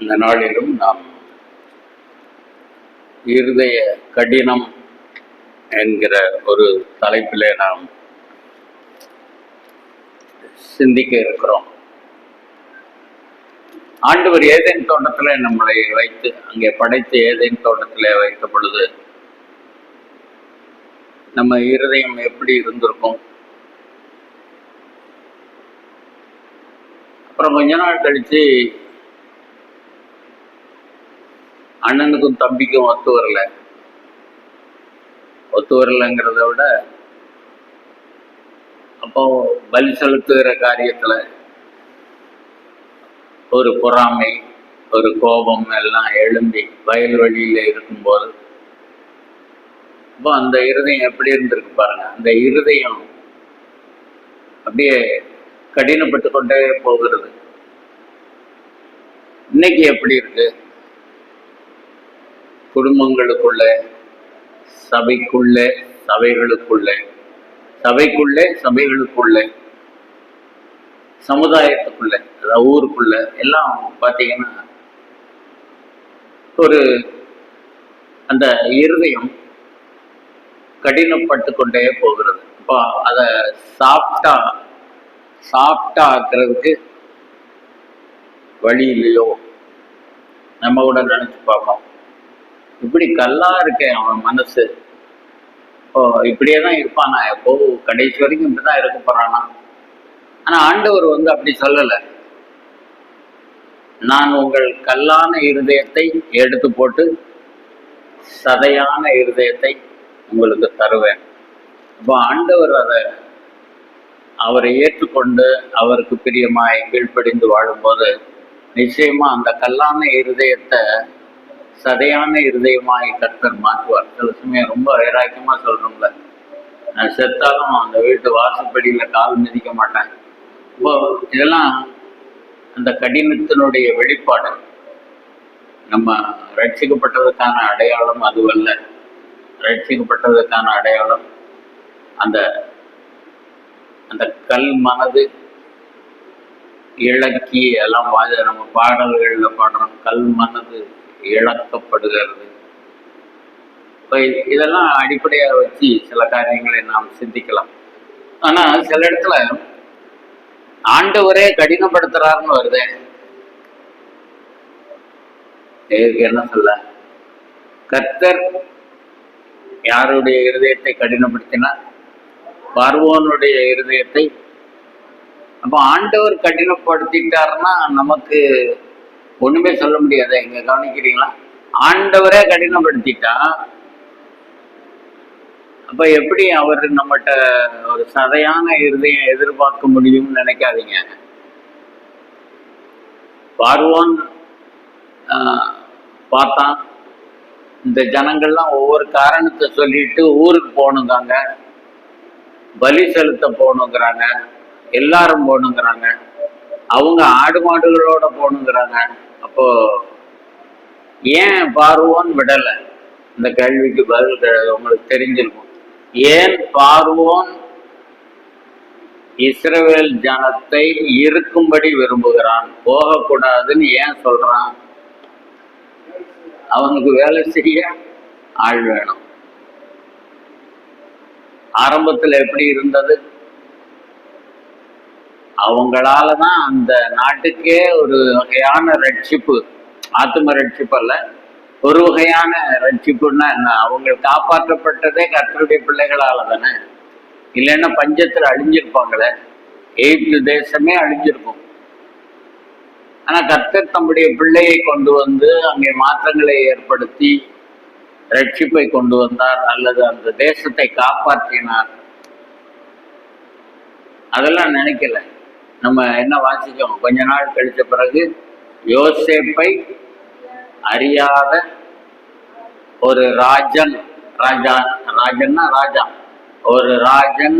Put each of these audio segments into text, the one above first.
இந்த நாளிலும் நாம் இருதய கடினம் என்கிற ஒரு தலைப்பிலே நாம் சிந்திக்க இருக்கிறோம். ஆண்டவர் ஏதேன் தோட்டத்திலே நம்மளை வைத்து அங்கே படைத்து ஏதேன் தோட்டத்திலே வைத்த பொழுது நம்ம இருதயம் எப்படி இருந்திருக்கும்? அப்புறம் கொஞ்ச நாள் கழிச்சு அண்ணனுக்கும் தம்பிக்கும் ஒத்து வரலைங்கிறத விட அப்போ பலி செலுத்துகிற காரியத்துல ஒரு பொறாமை, ஒரு கோபம் எல்லாம் எழும்பி வயல்வெளியில இருக்கும்போது அப்போ அந்த இருதயம் எப்படி இருந்திருக்கு பாருங்க. அந்த இருதயம் அப்படியே கடினப்பட்டு கொண்டே போகிறது. இன்னைக்கு எப்படி இருக்கு? குடும்பங்களுக்குள்ள, சபைக்குள்ளே, சபைகளுக்குள்ளே, சமுதாயத்துக்குள்ள, அதாவது ஊருக்குள்ள எல்லாம் பார்த்தீங்கன்னா ஒரு அந்த இருதயம் கடினப்பட்டு கொண்டே போகிறது. இப்போ அதை சாஃப்டா ஆக்குறதுக்கு வழி இல்லையோ? நம்ம கூட நினைச்சு பார்ப்போம். இப்படி கல்லா இருக்கேன் அவன் மனசு, இப்போ இப்படியே தான் இருப்பானா? எப்போ கடைசி வரைக்கும் இப்படிதான் இருக்க போறானா? ஆனா ஆண்டவர் அப்படி சொல்லலை. நான் உங்கள் கல்லான இருதயத்தை எடுத்து போட்டு சதையான இருதயத்தை உங்களுக்கு தருவேன். அப்போ ஆண்டவர் அவரை ஏற்றுக்கொண்டு அவருக்கு பிரியமாய் கீழ்ப்படிந்து வாழும்போது நிச்சயமா அந்த கல்லான இருதயத்தை சதையான இருதயமாய் கர்த்தர் மாற்றுவார். சில சமயம் ரொம்ப வைராக்கியமா சொல்றோம்ல, நான் செத்தாலும் அந்த வீட்டு வாசப்படியில கால் மிதிக்க மாட்டேன். இப்போ இதெல்லாம் அந்த கடினத்தினுடைய வெளிப்பாடு. நம்ம ரட்சிக்கப்பட்டதுக்கான அடையாளம் அதுவல்ல. ரட்சிக்கப்பட்டதுக்கான அடையாளம் அந்த அந்த கல் மனது இழக்கி எல்லாம் நம்ம பாடல்கள்ல பாடுறோம், கல் மனது இழக்கப்படுகிறது. இப்போ இதெல்லாம் அடிப்படையாக வச்சு சில காரியங்களை நாம் சிந்திக்கலாம். ஆனா சில இடத்துல ஆண்டவரே கடினப்படுத்துறாருன்னு வருது. என்ன சொல்ல? கர்த்தர் யாருடைய இருதயத்தை கடினப்படுத்தினார்? பார்வோனுடைய இருதயத்தை. அப்போ ஆண்டவர் கடினப்படுத்திட்டாருன்னா நமக்கு ஒண்ணுமே சொல்ல முடியாது. இங்க கவனிக்கிறீங்களா? ஆண்டவரே கடினப்படுத்திட்டா அப்ப எப்படி அவர் நம்மகிட்ட ஒரு சதையான இருதயம் எதிர்பார்க்க முடியும்னு நினைக்காதீங்க. பார்வோன் பார்த்தான், இந்த ஜனங்கள்லாம் ஒவ்வொரு காரணத்தை சொல்லிட்டு ஊருக்கு போகணுங்காங்க, பலி செலுத்த போகணுங்கிறாங்க, எல்லாரும் போகணுங்கிறாங்க, அவங்க ஆடு மாடுகளோட போகணுங்கிறாங்க. அப்போ ஏன் பார்வோன் விடலை? இந்த கேள்விக்கு பதில் உங்களுக்கு தெரிஞ்சிருக்கும். ஏன் பார்வோன் இஸ்ரவேல் ஜனத்தை இருக்கும்படி விரும்புகிறான், போகக்கூடாதுன்னு ஏன் சொல்றான்? அவனுக்கு வேலை செய்ய ஆள் வேணும். ஆரம்பத்துல எப்படி இருந்தது? அவங்களாலதான் அந்த நாட்டுக்கே ஒரு வகையான ரட்சிப்பு, ஆத்தும ரட்சிப்பு அல்ல, ஒரு வகையான ரட்சிப்புன்னா என்ன? அவங்க காப்பாற்றப்பட்டதே கர்த்தருடைய பிள்ளைகளால தானே. இல்லைன்னா பஞ்சத்துல அழிஞ்சிருப்பாங்களே, எகிப்து தேசமே அழிஞ்சிருக்கும். ஆனா கர்த்தர் தம்முடைய பிள்ளையை கொண்டு வந்து அங்கே மாற்றங்களை ஏற்படுத்தி ரட்சிப்பை கொண்டு வந்தார், அல்லது அந்த தேசத்தை காப்பாற்றினார். அதெல்லாம் நினைக்கல. நம்ம என்ன வாசிச்சோம்? கொஞ்ச நாள் கழிச்ச பிறகு யோசேப்பை அறியாத ஒரு ராஜன், ராஜா, ஒரு ராஜன்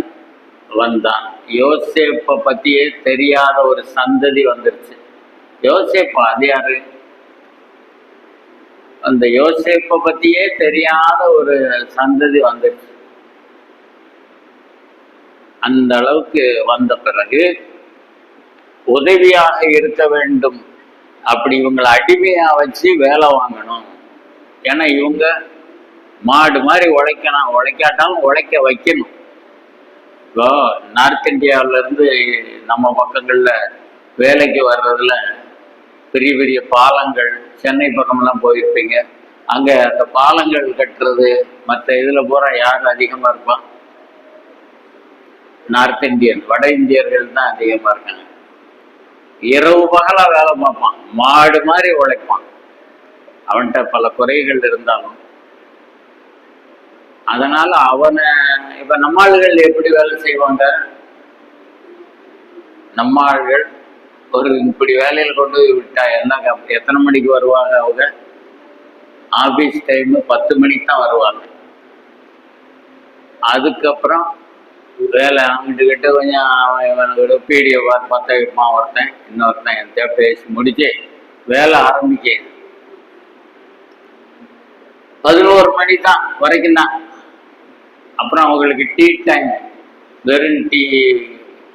வந்தான். யோசேப்பை பத்தியே தெரியாத ஒரு சந்ததி வந்துருச்சு. யோசேப்பா அது யாரு? அந்த யோசேப்பை பத்தியே தெரியாத ஒரு சந்ததி வந்துருச்சு. அந்த அளவுக்கு வந்த பிறகு உதவியாக இருக்க வேண்டும் அப்படி இவங்களை அடிமையா வச்சு வேலை வாங்கணும். ஏன்னா இவங்க மாடு மாதிரி உழைக்கணும், உழைக்காட்டாலும் உழைக்க வைக்கணும். இப்போ நார்த் இந்தியாவில இருந்து நம்ம பக்கங்கள்ல வேலைக்கு வர்றதுல பெரிய பெரிய பாலங்கள், சென்னை பக்கம்லாம் போயிருப்பீங்க. அங்க அந்த பாலங்கள் கட்டுறது மற்ற இதுல பூரா யார் அதிகமா இருப்பான்? நார்த் இந்தியன், வட இந்தியர்கள் தான் அதிகமா இருக்காங்க. இரவு பகலா வேலை பார்ப்பான், மாடு மாதிரி உழைப்பான். அவன்கிட்ட பல குறைகள் இருந்தாலும் அதனால அவனை இப்ப நம்மாள்கள் எப்படி வேலை செய்வாங்க? நம்மாள்கள் ஒரு இப்படி வேலையில கொண்டு விட்டா என்ன, எத்தனை மணிக்கு வருவாங்க? அவங்க ஆபீஸ் டைம் 10 மணிக்கு தான் வருவாங்க. அதுக்கப்புறம் வேலை அங்கிட்டு கிட்ட கொஞ்சம் அவன் பீடியை பார்த்த வைப்பான் ஒருத்தன், இன்னொருத்தன் எந்த பேசி முடிச்சு வேலை ஆரம்பிக்க 11 மணி தான் வரைக்கும் தான். அப்புறம் அவங்களுக்கு டீ டைம், வெறும் டீ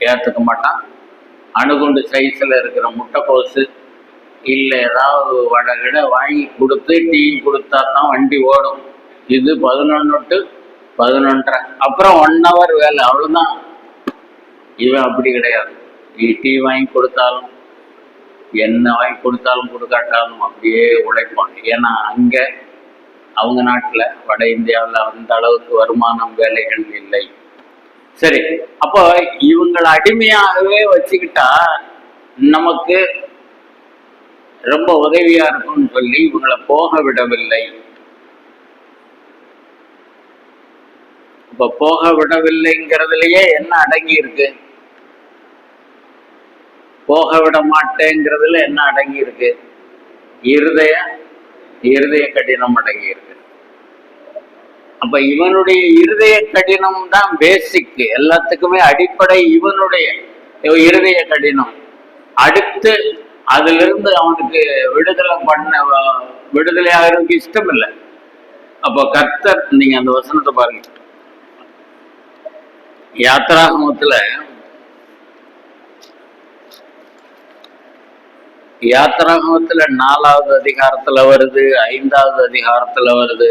ஏற்றுக்க மாட்டான். அணுகுண்டு சைஸில் இருக்கிற முட்டைக்கோசு இல்லை ஏதாவது வடகிட வாங்கி கொடுத்து டீ கொடுத்தா தான் வண்டி ஓடும். இது 11 to 11:30, அப்புறம் 1 hour வேலை, அவ்வளோதான். இவன் அப்படி கிடையாது. டீ வாங்கி கொடுத்தாலும் என்ன வாங்கி கொடுத்தாலும் கொடுக்காட்டாலும் அப்படியே உழைப்பான். ஏன்னா அங்கே அவங்க நாட்டில், வட இந்தியாவில் அந்த அளவுக்கு வருமானம் வேலைகள் இல்லை. சரி, அப்போ இவங்களை அடிமையாகவே வச்சுக்கிட்டா நமக்கு ரொம்ப உதவியா இருக்கும்னு சொல்லி இவங்களை போக விடவில்லை. இப்ப போக விடவில்லைங்கிறதுலயே என்ன அடங்கி இருக்கு? போக விட மாட்டேங்கிறதுல என்ன அடங்கி இருக்கு? இருதய கடினம் அடங்கி இருக்கு. அப்ப இவனுடைய இருதய கடினம் தான் பேசிக், எல்லாத்துக்குமே அடிப்படை இவனுடைய இருதய கடினம். அடுத்து அதுல இருந்து அவனுக்கு விடுதலை ஆகிறதுக்கு இஷ்டம் இல்லை. அப்போ கர்த்தர், நீங்க அந்த வசனத்தை பாருங்க, யாத்திராகமத்துல 4வது அதிகாரத்துல வருது, 5வது அதிகாரத்துல வருது.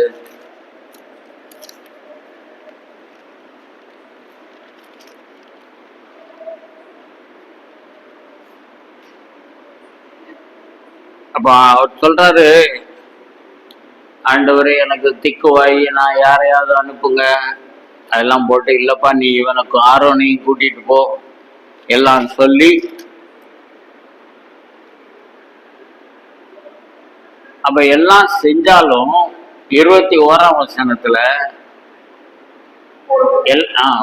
அப்ப அவர் சொல்றாரு, ஆண்டவரே எனக்கு திக்குவாயி, நான் யாரையாவது அனுப்புங்க. அதெல்லாம் போட்டு, இல்லப்பா நீ இவனுக்கு ஆரோனையும் கூட்டிட்டு போ எல்லாம் சொல்லி, அப்ப எல்லாம் செஞ்சாலும் 21ஆம் வசனத்துல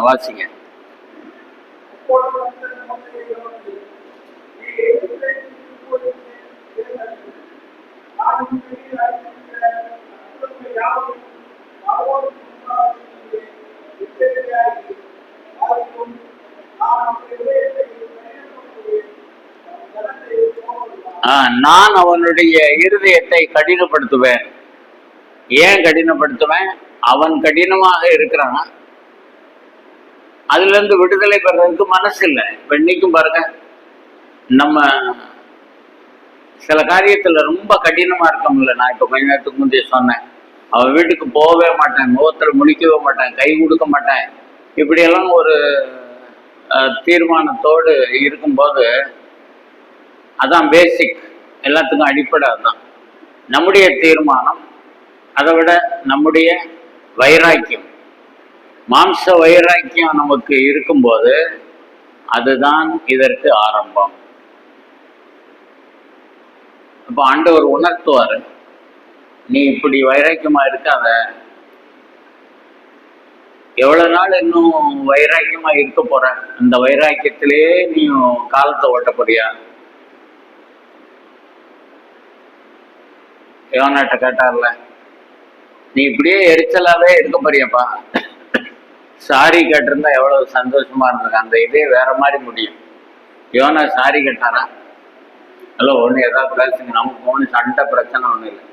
வாசிங்க. நான் அவனுடைய இருதயத்தை கடினப்படுத்துவேன். ஏன் கடினப்படுத்துவேன்? அவன் கடினமாக இருக்கிறான், அதுல இருந்து விடுதலை பெறதுக்கு மனசு இல்லை. இப்ப இன்னைக்கும் பாருங்க, நம்ம சில காரியத்துல ரொம்ப கடினமா இருக்கோம்ல. நான் இப்ப கொஞ்ச நேரத்துக்கு முந்தைய சொன்னேன், அவன் வீட்டுக்கு போகவே மாட்டேன், முகத்துல முழிக்கவே மாட்டேன், கை கொடுக்க மாட்டேன், இப்படியெல்லாம் ஒரு தீர்மானத்தோடு இருக்கும்போது, அதான் பேசிக், எல்லாத்துக்கும் அடிப்படை அதுதான். நம்முடைய தீர்மானம், அதை விட நம்முடைய வைராக்கியம், மாம்ச வைராக்கியம் நமக்கு இருக்கும்போது அதுதான் இதற்கு ஆரம்பம். அப்போ ஆண்டவர் உணர்த்துவாரு, நீ இப்படி வைராக்கியமா இருக்காத, எவ்வளவு நாள் இன்னும் வைராக்கியமா இருக்க போற? அந்த வைராக்கியத்திலேயே நீ காலத்தை ஓட்ட போறியா? யோனாட்ட கேட்டார்ல, நீ இப்படியே எரிச்சலாவே இருக்க போறியப்பா? சாரி கேட்டிருந்தா எவ்வளவு சந்தோஷமா இருந்திருக்கு, அந்த இதே வேற மாதிரி முடியும். யோனா சாரி கேட்டாரா? ஹலோ, ஒண்ணு ஏதாவது பேசுங்க, நமக்கு ஒண்ணு சண்டை பிரச்சனை ஒண்ணு இல்லை.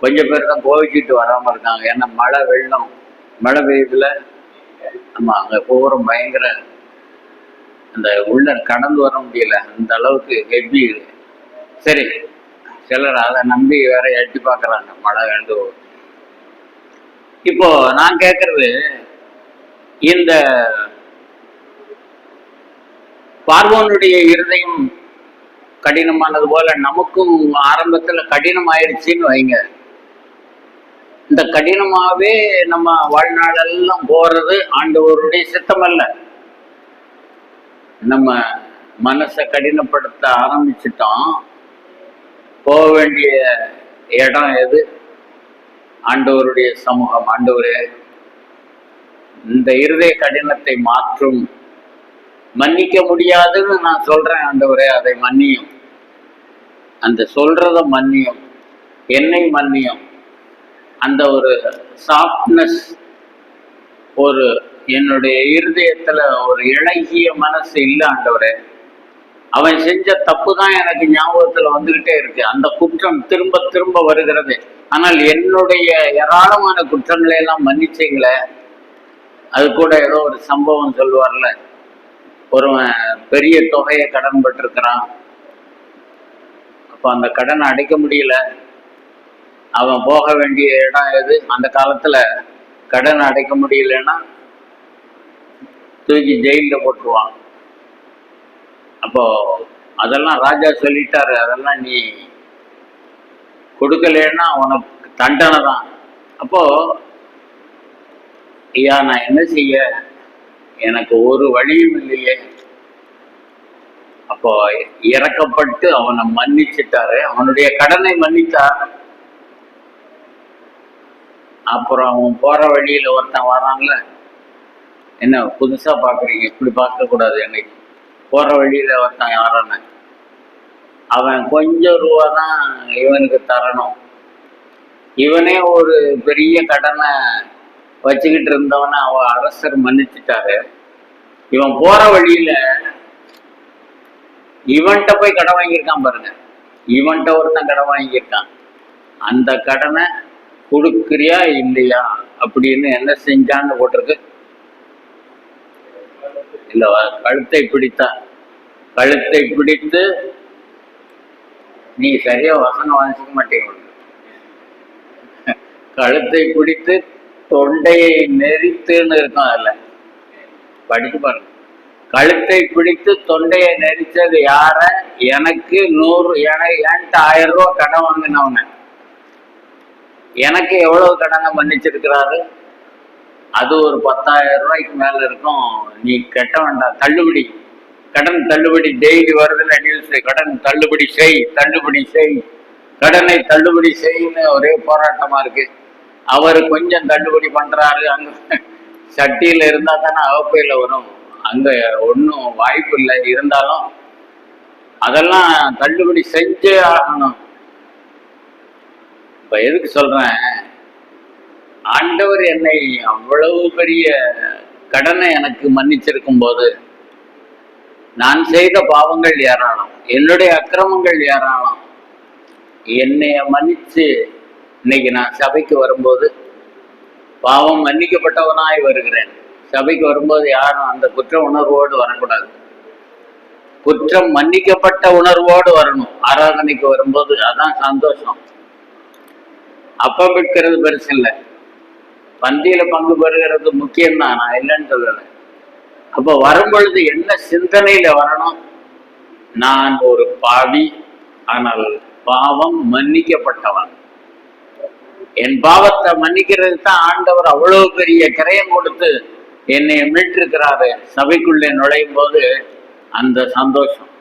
கொஞ்சம் பேர் தான் கோவிச்சுட்டு வராம இருக்காங்க. ஏன்னா மழை வெள்ளம், மழை பெய்யுதுல, நம்ம அங்க போகிறோம், பயங்கர அந்த உள்ள கடந்து வர முடியல, அந்த அளவுக்கு ஹெவி. சரி, சிலர் அதை நம்பி வேற எட்டி பார்க்குறாங்க மழை வேண்டு. இப்போ நான் கேட்கறது, இந்த பார்வோனுடைய இருதயம் கடினமானது போல நமக்கும் ஆரம்பத்துல கடினம் ஆயிடுச்சுன்னு வைங்க. இந்த கடினமாவே நம்ம வாழ்நாளெல்லாம் போறது ஆண்டவருடைய சித்தம் அல்ல. நம்ம மனசை கடினப்படுத்த ஆரம்பிச்சிட்டோம். போக வேண்டிய இடம் எது? ஆண்டவருடைய சமூகம். ஆண்டவரே, இந்த இருதய கடினத்தை மாற்றும். மன்னிக்க முடியாதுன்னு நான் சொல்றேன், ஆண்டவரே அதை மன்னியும். அந்த சொல்றத மன்னியும், என்னை மன்னியும். அந்த ஒரு சாஃப்ட்னஸ், ஒரு என்னுடைய இருதயத்துல ஒரு இளகிய மனசு இல்லை ஆண்டவரே. அவன் செஞ்ச தப்பு தான் எனக்கு ஞாபகத்துல வந்துகிட்டே இருக்கு. அந்த குற்றம் திரும்ப திரும்ப வருகிறது. ஆனால் என்னுடைய ஏராளமான குற்றங்களை எல்லாம் மன்னிச்சீங்களே. அது கூட ஏதோ ஒரு சம்பவம் சொல்லுவார்ல, ஒருவன் பெரிய தொகையை கடன் பட்டிருக்கிறான். அப்ப அந்த கடனை அடைக்க முடியல. அவன் போக வேண்டிய இடம் எது? அந்த காலத்துல கடன் அடைக்க முடியலன்னா தூக்கி ஜெயிலில் போட்டுருவான். அப்போ அதெல்லாம் ராஜா சொல்லிட்டாரு, அதெல்லாம் நீ கொடுக்கலன்னா உனக்கு தண்டனை தான். அப்போ ஐயா, நான் என்ன செய்ய? எனக்கு ஒரு வழியும் இல்லையே. அப்போ இறக்கப்பட்டு அவனை மன்னிச்சிட்டாரு, அவனுடைய கடனை மன்னித்தார். அப்புறம் அவன் போற வழியில ஒருத்தன் வரான்ல, என்ன புதுசா பாக்குறீங்க? இப்படி பார்க்க கூடாது. என்னைக்கு போற வழியில ஒருத்தன் யாரான, அவன் கொஞ்சம் ரூபா தான் இவனுக்கு தரணும். இவனே ஒரு பெரிய கடனை வச்சுக்கிட்டு இருந்தவன அவன் அரசர் மன்னிச்சுட்டாரு. இவன் போற வழியில இவன்கிட்ட போய் கடன் வாங்கியிருக்கான் பாருங்க. இவன்கிட்ட ஒருத்தன் கடன் வாங்கியிருக்கான். அந்த கடனை கொடுக்குறியா இல்லையா அப்படின்னு என்ன செஞ்சான்னு போட்டிருக்கு. இல்ல, கழுத்தை பிடித்தான். கழுத்தை பிடித்து, நீ சரியா வசனம் வாசிக்க மாட்டேங்க. கழுத்தை பிடித்து தொண்டையை நெரித்துன்னு இருக்கும். அதுல படிச்சு பாருங்க. கழுத்தை பிடித்து தொண்டையை நெரிச்சது யார? எனக்கு 100, என்கிட்ட 1000 ரூபா கடன் வாங்கினவன எனக்கு எவ்வளவு கடனை மன்னிச்சிருக்கிறாரு? அது ஒரு 10,000 ரூபாய்க்கு மேல இருக்கும். நீ கட்ட வேண்டாம், தள்ளுபடி, கடன் தள்ளுபடி டெய்லி வருதுல நியூஸ். கடன் தள்ளுபடி செய், தள்ளுபடி செய், கடனை தள்ளுபடி செய்யுன்னு ஒரே போராட்டமா இருக்கு. அவர் கொஞ்சம் தள்ளுபடி பண்றாரு. அங்க சட்டியில இருந்தா தானே அவப்பையில வரும். அங்க ஒன்றும் வாய்ப்பு இல்லை. இருந்தாலும் அதெல்லாம் தள்ளுபடி செஞ்சே ஆகணும். இப்ப எதுக்கு சொல்றேன்? ஆண்டவர் என்னை அவ்வளவு பெரிய கடனை எனக்கு மன்னிச்சிருக்கும் போது, நான் செய்த பாவங்கள் ஏராளம், என்னுடைய அக்கிரமங்கள் ஏராளம். என்னைய மன்னிச்சு இன்னைக்கு நான் சபைக்கு வரும்போது பாவம் மன்னிக்கப்பட்டவனாய் வருகிறேன். சபைக்கு வரும்போது யாரும் அந்த குற்ற உணர்வோடு வரக்கூடாது. குற்றம் மன்னிக்கப்பட்ட உணர்வோடு வரணும். ஆராதனைக்கு வரும்போது அதான் சந்தோஷம். அப்பம் விற்கிறது பெருசு இல்லை, பந்தியில பங்கு பெறுகிறது முக்கியம்தான், நான் இல்லைன்னு சொல்லலை. அப்போ வரும்பொழுது என்ன சிந்தனையில வரணும்? நான் ஒரு பாவி, ஆனால் பாவம் மன்னிக்கப்பட்டவன். என் பாவத்தை மன்னிக்கிறது தான் ஆண்டவர் அவ்வளவு பெரிய கிரயம் கொடுத்து என்னை மீட்டிருக்கிறாரு. சபைக்குள்ளே நுழையும் போது அந்த சந்தோஷம்,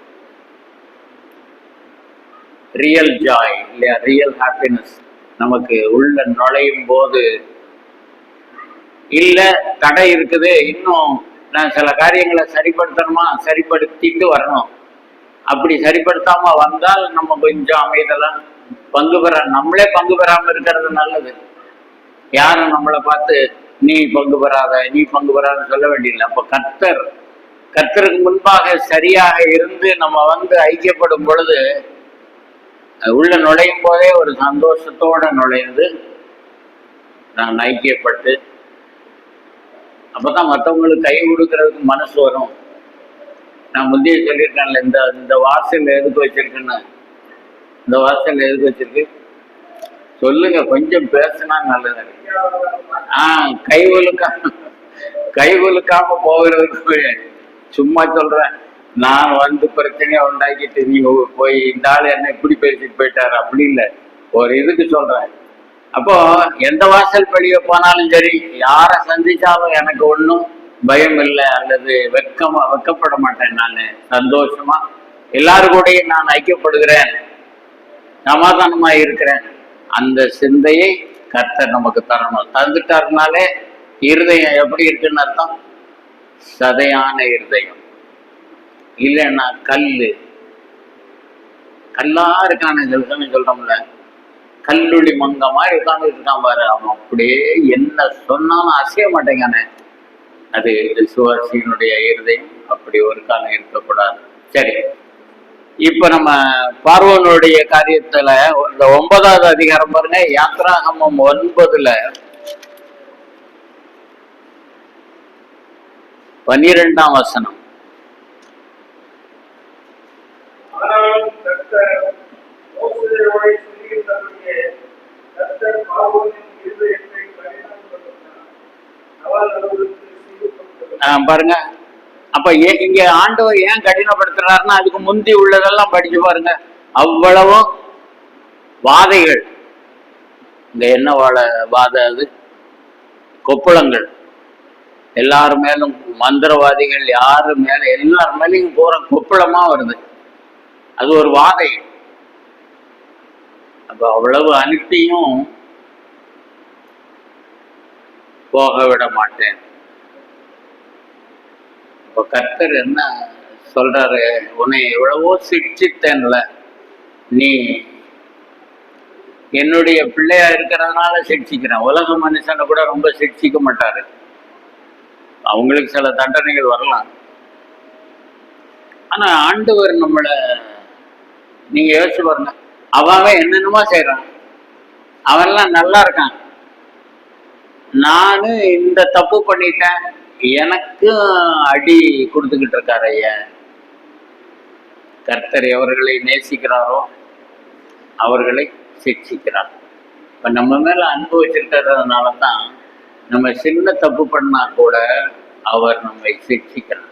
ரியல் ஜாய் இல்லையா, ரியல் ஹாப்பினஸ் நமக்கு உள்ள நுழையும் போது. இல்ல தடை இருக்குது, இன்னும் நான் சில காரியங்களை சரிப்படுத்தணுமா, சரிப்படுத்திட்டு வரணும். அப்படி சரிப்படுத்தாம வந்தால் நம்ம கொஞ்சம் அமைதலாம் பங்கு பெற, நம்மளே பங்கு பெறாம இருக்கிறது நல்லது. யாரும் நம்மளை பார்த்து நீ பங்கு பெறாத, நீ பங்கு பெறாத சொல்ல வேண்டியதில்லை. அப்ப கர்த்தருக்கு முன்பாக சரியாக இருந்து நம்ம ஐக்கியப்படும் பொழுது உள்ள நுழையும் போதே ஒரு சந்தோஷத்தோட நுழைந்து நான் ஐக்கியப்பட்டு, அப்பதான் மற்றவங்களுக்கு கை கொடுக்கறதுக்கு மனசு வரும். நான் முந்தைய சொல்லியிருக்கேன்ல, இந்த வாசல் எதுக்கு வச்சிருக்கேன்னு, இந்த வாசல் எதுக்கு வச்சிருக்கு சொல்லுங்க, கொஞ்சம் பேசினா நல்லது. கை ஒழுக்காம போகிறதுக்கு சும்மா சொல்றேன். நான் வந்து பிரச்சனையை உண்டாக்கிட்டு நீங்க போய் இந்த ஆள் என்ன இப்படி பேசிட்டு போயிட்டாரு அப்படி இல்லை, ஒரு இதுக்கு சொல்றேன். அப்போ எந்த வாசல் படிய போனாலும் சரி, யாரை சந்திச்சாலும் எனக்கு ஒன்றும் பயம் இல்லை, அல்லது வெக்கப்பட மாட்டேன். நான் சந்தோஷமா எல்லாரு கூடயும் நான் ஐக்கியப்படுகிறேன், சமாதானமா இருக்கிறேன். அந்த சிந்தையை கர்த்தர் நமக்கு தரணும். தந்துட்டாருனாலே இருதயம் எப்படி இருக்குன்னு அர்த்தம்? சதையான இருதயம். இல்லைன்னா கல்லா இருக்கான்னு சொல்றோம்ல, கல்லுளி மங்க மாதிரி உட்கார்ந்து இருக்கான் பாரு, அவன் அப்படியே என்ன சொன்னாலும் அசைய மாட்டேங்கானே. அது விசுவாசியினுடைய இருதயம் அப்படி ஒரு காலம் இருக்கக்கூடாது. சரி, இப்ப நம்ம பார்வோனுடைய காரியத்துல இந்த 9வது அதிகாரம் பாருங்க, யாத்ராகமம் 9ல 12ஆம் வசனம். பாருங்க, அப்ப இங்க ஆண்டவர் ஏன் கடினப்படுத்துறாருன்னா, அதுக்கு முந்தி உள்ளதெல்லாம் படிச்சு பாருங்க. அவ்வளவும் வாதைகள். இந்த என்ன வாதை? அது கொப்புளங்கள். எல்லாரு மேலும் மந்திரவாதிகள், யாரு மேல எல்லாரு மேலேயும் போற கொப்புளமா வருது. அது ஒரு வாதை. அப்ப அவ்வளவு அனுப்பியும் போக விட மாட்டேன். இப்ப கர்த்தர் என்ன சொல்றாரு? உன்னை எவ்வளவோ சிக்ஷித்தேன்ல, நீ என்னுடைய பிள்ளையா இருக்கிறதுனால சிக்ஷிக்கிறேன். உலக மனுஷனை கூட ரொம்ப சிக்ஷிக்க மாட்டாரு. அவங்களுக்கு சில தண்டனைகள் வரலாம். ஆனா ஆண்டவர் நம்மளை, நீங்க யோசிச்சு பாருங்க, அவன் என்னென்னமோ செய்யறான், அவன்லாம் நல்லா இருக்கான். நானு இந்த தப்பு பண்ணிட்டேன், எனக்கு அடி கொடுத்துக்கிட்டு இருக்காரு ஐயா. கர்த்தர் எவர்களை நேசிக்கிறாரோ அவர்களை சிக்ஷிக்கிறார். இப்ப நம்ம மேல அன்பு வச்சிருக்கிறதுனால தான் நம்ம சின்ன தப்பு பண்ணா கூட அவர் நம்மை சிக்ஷிக்கிறார்.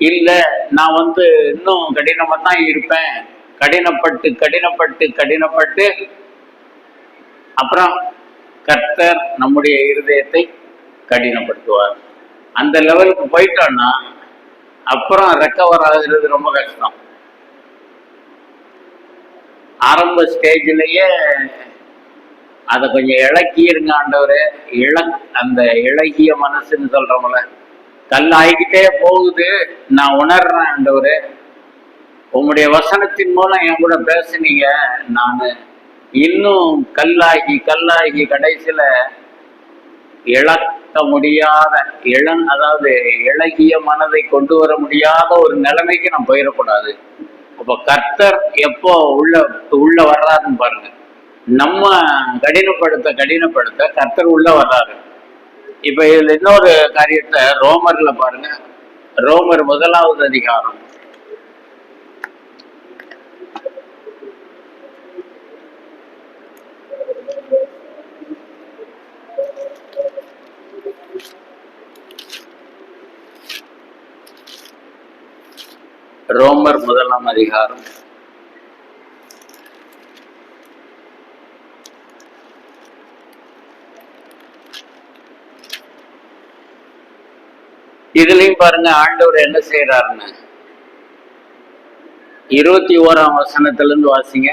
இல்ல நான் இன்னும் கடினமா தான் இருப்பேன், கடினப்பட்டு கடினப்பட்டு கடினப்பட்டு அப்புறம் கர்த்தர் நம்முடைய இருதயத்தை கடினப்படுத்துவார். அந்த லெவலுக்கு போயிட்டோம்னா அப்புறம் ரெக்கவர் ஆகுறது ரொம்ப கஷ்டம். ஆரம்ப ஸ்டேஜ்லயே அதை கொஞ்சம் இழக்கிருங்க ஆண்டவரே. அந்த இழகிய மனசுன்னு சொல்றோம்ல, கல் ஆகிக்கிட்டே போகுது, நான் உணர்றேன் ஆண்டவரே, உங்களுடைய வசனத்தின் மூலம் என் கூட பேசுனீங்க, நான் இன்னும் கல்லாகி கல்லாகி கடைசியில இழக்க முடியாத அதாவது இழகிய மனதை கொண்டு வர முடியாத ஒரு நிலைமைக்கு நான் போயிடக்கூடாது. அப்ப கர்த்தர் எப்போ உள்ள வர்றாருன்னு பாருங்க. நம்ம கடினப்படுத்த கர்த்தர் உள்ள வர்றாரு. இப்ப இதுல இன்னொரு காரியத்தை ரோமர்ல பாருங்க. ரோமர் 1வது அதிகாரம். ரோமர் 1ஆம் அதிகாரம். இதுலயும் பாருங்க ஆண்டவர் என்ன செய்யறாருன்னு. 21ஆம் வசனத்துல இருந்து வாசிங்க.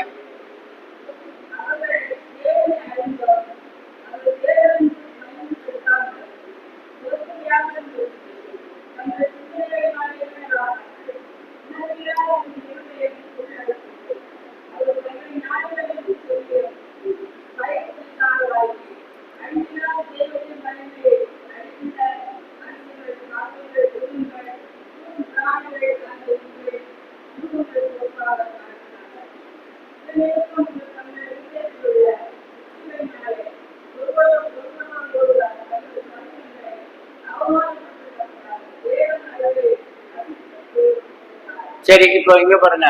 சரி, இப்போ இங்க பாருங்க,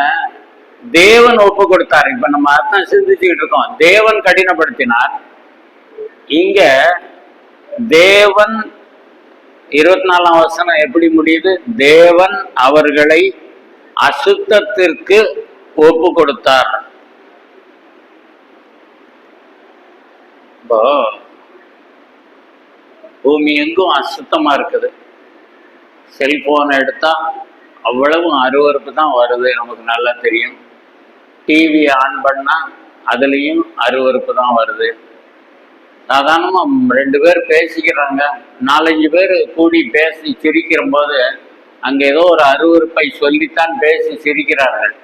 தேவன் ஒப்பு கொடுத்தார். இப்ப நம்ம அர்த்தம் சிந்திச்சுக்கிட்டு இருக்கோம். தேவன் கடினப்படுத்தினார். இங்க தேவன் 24ஆம் வசனம் எப்படி முடியுது? தேவன் அவர்களை அசுத்தத்திற்கு ஒப்பு கொடுத்தார். இப்போ பூமி எங்கும் அசுத்தமா இருக்குது. செல்போனை எடுத்தா அவ்வளவு அருவறுப்பு தான் வருது, நமக்கு நல்லா தெரியும். டிவி ஆன் பண்ணா அதுலேயும் அருவறுப்பு தான் வருது. சாதாரணமாக 2 பேர் பேசிக்கிறாங்க, 4-5 பேர் கூடி பேசி சிரிக்கிற போது அங்கே ஏதோ ஒரு அருவறுப்பை சொல்லித்தான் பேசி சிரிக்கிறார்கள்.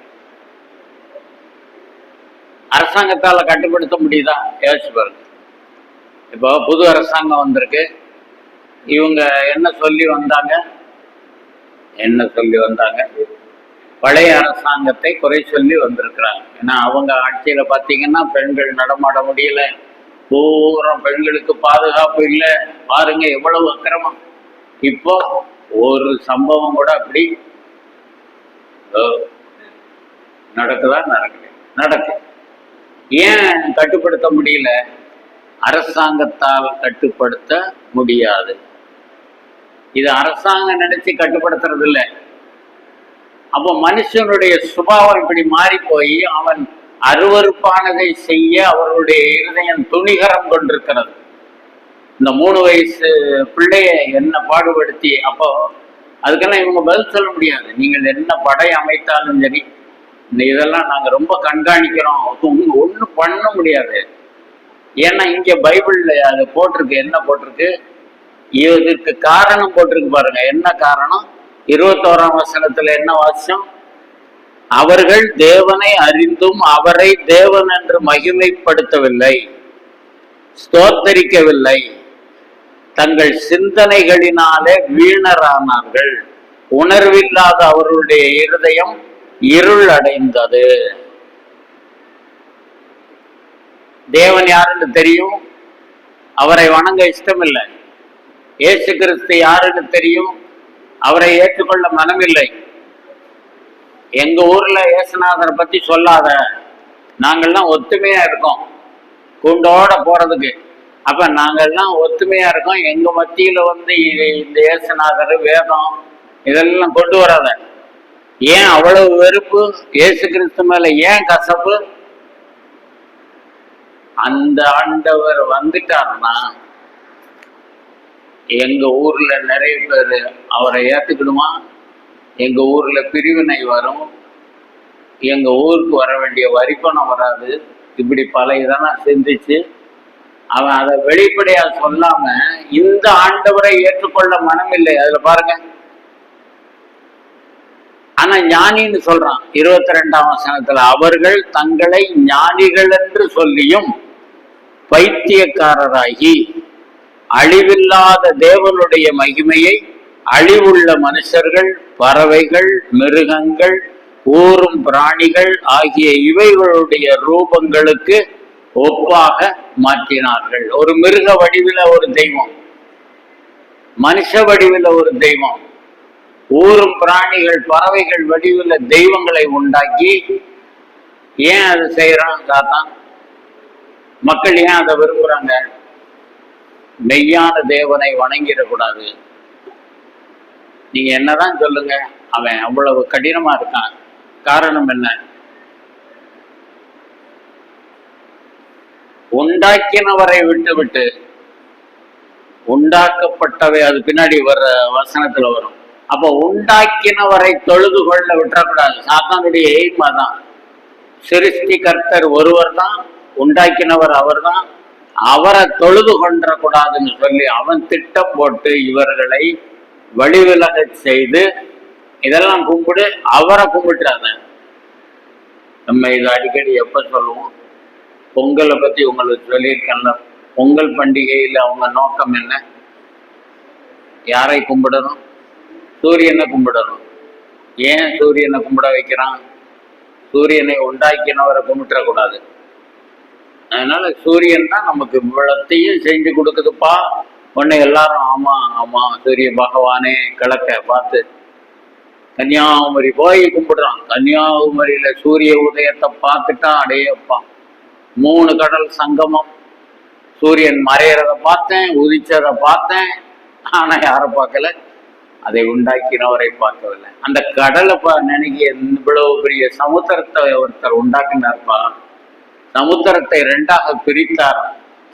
அரசாங்கத்தால் கட்டுப்படுத்த முடியுதா? யோசிச்சு பாருங்க. இப்போ புது அரசாங்கம் வந்திருக்கு. இவங்க என்ன சொல்லி வந்தாங்க? பழைய அரசாங்கத்தை குறை சொல்லி வந்திருக்கிறாங்க. ஏன்னா அவங்க ஆட்சியில பார்த்தீங்கன்னா பெண்கள் நடமாட முடியல, பூரா பெண்களுக்கு பாதுகாப்பு இல்லை. பாருங்க எவ்வளவு அக்கிரமம். இப்போ ஒரு சம்பவம் கூட அப்படி நடக்குதா? நடக்கு. ஏன் கட்டுப்படுத்த முடியல? அரசாங்கத்தால் கட்டுப்படுத்த முடியாது. இது அரசாங்கம் நினைச்சு கட்டுப்படுத்துறது இல்லை. அப்போ மனுஷனுடைய சுபாவம் இப்படி மாறி போய் அவன் அருவறுப்பானதை செய்ய அவர்களுடைய இருதயம் துணிகரம் கொண்டிருக்கிறது. இந்த 3 வயசு பிள்ளைய என்ன பாடுபடுத்தி, அப்போ அதுக்கெல்லாம் இவங்க பதில் சொல்ல முடியாது. நீங்கள் என்ன படை அமைத்தாலும் சரி, இதெல்லாம் நாங்கள் ரொம்ப கண்காணிக்கிறோம், ஒன்றும் பண்ண முடியாது. ஏன்னா இங்கே பைபிள்ல அது போட்டிருக்கு. என்ன போட்டிருக்கு? இதுக்கு காரணம் போட்டிருக்கு பாருங்க. என்ன காரணம்? 21ஆம் வசனத்துல என்ன வாசம்? அவர்கள் தேவனை அறிந்தும் அவரை தேவன் என்று மகிமைப்படுத்தவில்லை, ஸ்தோத்தரிக்கவில்லை, தங்கள் சிந்தனைகளினாலே வீணரானார்கள், உணர்வில்லாத அவர்களுடைய இருதயம் இருள் அடைந்தது. தேவன் யாருன்னு தெரியும், அவரை வணங்க இஷ்டமில்லை. இயேசு கிறிஸ்து யாருன்னு தெரியும், அவரை ஏற்றுக்கொள்ள மனமில்லை. எங்க ஊர்ல இயேசுநாதரை பத்தி சொல்லாத, நாங்கள்லாம் ஒத்துமையா இருக்கோம் கூண்டோட போறதுக்கு. அப்ப நாங்கள்லாம் ஒத்துமையா இருக்கோம், எங்க மத்தியில இந்த இயேசுநாதர் வேதம் இதெல்லாம் கொண்டு வராத. ஏன் அவ்வளவு வெறுப்பு இயேசு கிறிஸ்து மேல? ஏன் கசப்பு? அந்த ஆண்டவர் வந்துட்டாருன்னா எங்க ஊர்ல நிறைய பேர் அவரை ஏத்துக்கிடுமா? எங்க ஊர்ல பிரிவினை வரும், எங்க ஊருக்கு வர வேண்டிய வரிப்பணம் வராது. இப்படி பல இதெல்லாம் சிந்திச்சு அவன் அதை வெளிப்படையா சொல்லாம இந்த ஆண்டவரை ஏற்றுக்கொள்ள மனம் இல்லை. அதுல பாருங்க. ஆனா ஞானின்னு சொல்றான் 22ஆம் வசனத்துல, அவர்கள் தங்களை ஞானிகள் என்று சொல்லியும் பைத்தியக்காரராகி அழிவில்லாத தேவனுடைய மகிமையை அழிவுள்ள மனுஷர்கள், பறவைகள், மிருகங்கள், ஊரும் பிராணிகள் ஆகிய இவைகளுடைய ரூபங்களுக்கு ஒப்பாக மாற்றினார்கள். ஒரு மிருக வடிவில ஒரு தெய்வம், மனுஷ வடிவில ஒரு தெய்வம், ஊரும் பிராணிகள், பறவைகள் வடிவில தெய்வங்களை உண்டாக்கி ஏன் அதை செய்யறான் சாத்தான்? மக்கள் ஏன் அதை விரும்புறாங்க? மெய்யான தேவனை வணங்கிடக்கூடாது. நீங்க என்னதான் சொல்லுங்க, அவன் அவ்வளவு கடினமா இருக்கான். காரணம் என்ன? உண்டாக்கினவரை விட்டு விட்டு உண்டாக்கப்பட்டவை, அது பின்னாடி வர்ற வசனத்துல வரும். அப்ப உண்டாக்கினவரை தொழுது கொள்ள விட்டுறக்கூடாது. சாத்தானுடைய எய்மா தான். சிருஷ்டி கர்த்தர் ஒருவர் தான், உண்டாக்கினவர் அவர் தான், அவரை தொழுது கொண்டக்கூடாதுன்னு சொல்லி அவன் திட்டம் போட்டு இவர்களை வழிவிலக செய்து இதெல்லாம் கும்பிடு, அவரை கும்பிட்டுறாங்க. நம்ம இதை அடிக்கடி எப்ப சொல்லுவோம்? பொங்கலை பத்தி உங்களுக்கு சொல்லியிருக்கேன்ல. பொங்கல் பண்டிகையில் அவங்க நோக்கம் என்ன? யாரை கும்பிடணும்? சூரியனை கும்பிடணும். ஏன் சூரியனை கும்பிட வைக்கிறான்? சூரியனை உண்டாக்கினவரை கும்பிட்டுறக்கூடாது. அதனால சூரியன் தான் நமக்கு இவ்வளத்தையும் செஞ்சு கொடுக்குதுப்பா. உடனே எல்லாரும் ஆமா ஆமா சூரிய பகவானே கிழக்க பார்த்து கன்னியாகுமரி போய் கும்பிடுறான். கன்னியாகுமரியில சூரிய உதயத்தை பார்த்துட்டான். அடையப்பா, 3 கடல் சங்கமம். சூரியன் மறையிறத பார்த்தேன், உதிச்சதை பார்த்தேன். ஆனா யாரை பார்க்கல? அதை உண்டாக்கினவரை பார்க்கவில்லை. அந்த கடலை நினைக்க இவ்வளவு பெரிய சமுத்திரத்தை ஒருத்தர் உண்டாக்கினார்ப்பா. சமுத்திரத்தை 2ஆக பிரித்தார்.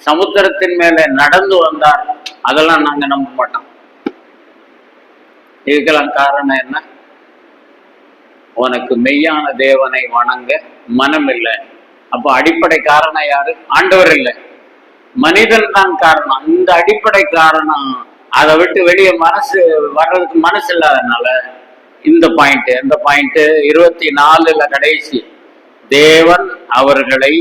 சமுத்திரத்தின் மேலே நடந்து வந்தார். அதெல்லாம் நாங்க நம்ப மாட்டோம். இதுக்கெல்லாம் காரணம் என்ன? உனக்கு மெய்யான தேவனை வணங்க மனம் இல்லை. அப்போ அடிப்படை காரணம் யாரு? ஆண்டவர் இல்லை, மனிதன் தான் காரணம். இந்த அடிப்படை காரணம் அதை விட்டு வெளியே மனசு வர்றதுக்கு மனசு இல்லாதனால இந்த பாயிண்ட் 24 கடைசி, தேவன் அவர்களை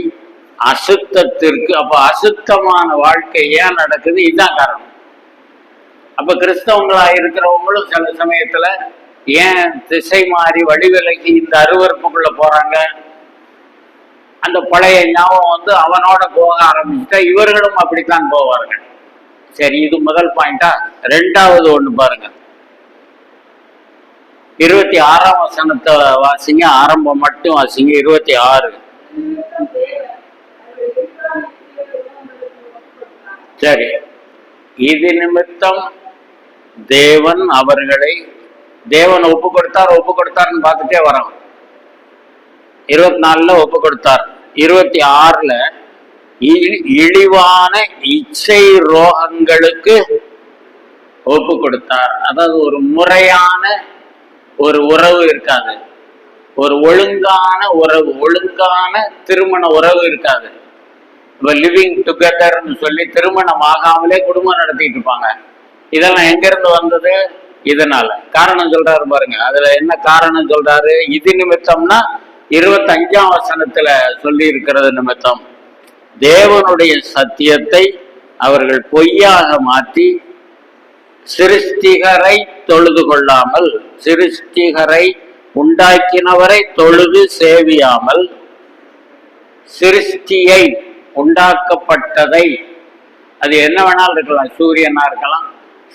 அசுத்தத்திற்கு, அப்ப அசுத்தமான வாழ்க்கை ஏன் நடக்குது? இதுதான் காரணம். அப்ப கிறிஸ்தவங்களா இருக்கிறவங்களும் சில சமயத்துல ஏன் திசை மாறி வடிவிலகி இந்த அருவறுப்புக்குள்ள போறாங்க? அந்த பழைய ஞாபகம் அவனோட போக ஆரம்பிச்சுட்டா இவர்களும் அப்படித்தான் போவார்கள். சரி, இது முதல் பாயிண்டா. 2வது ஒண்ணு பாருங்க, 26ஆம் வசனத்தை வாசிங்க. ஆரம்பம் மட்டும் வாசிங்க. 26. சரி, இது நிமித்தம் தேவன் அவர்களை, தேவன் ஒப்பு கொடுத்தார்னு பார்த்துட்டே வரோம். 24 ஒப்பு கொடுத்தார். 26 இழிவான இச்சை ரோகங்களுக்கு ஒப்பு கொடுத்தார். அதாவது ஒரு முறையான ஒரு உறவு இருக்காது, ஒரு ஒழுங்கான உறவு, ஒழுங்கான திருமண உறவு இருக்காது. இப்போ லிவிங் டுகெதர்னு சொல்லி திருமணம் ஆகாமலே குடும்பம் நடத்திட்டு இருப்பாங்க. இதெல்லாம் எங்கிருந்து வந்தது? இதனால காரணம் சொல்றாரு பாருங்க. அதுல என்ன காரணம் சொல்றாரு? இது நிமித்தம்னா 25ஆம் வசனத்துல சொல்லி இருக்கிறது நிமித்தம், தேவனுடைய சத்தியத்தை அவர்கள் பொய்யாக மாற்றி சிருஷ்டிகரை தொழுது கொள்ளாமல், சிருஷ்டிகரை உண்டாக்கினவரை தொழுது சேவியாமல், சிருஷ்டியை உண்டாக்கப்பட்டதை, அது என்ன வேணாலும் இருக்கலாம், சூரியனா இருக்கலாம்,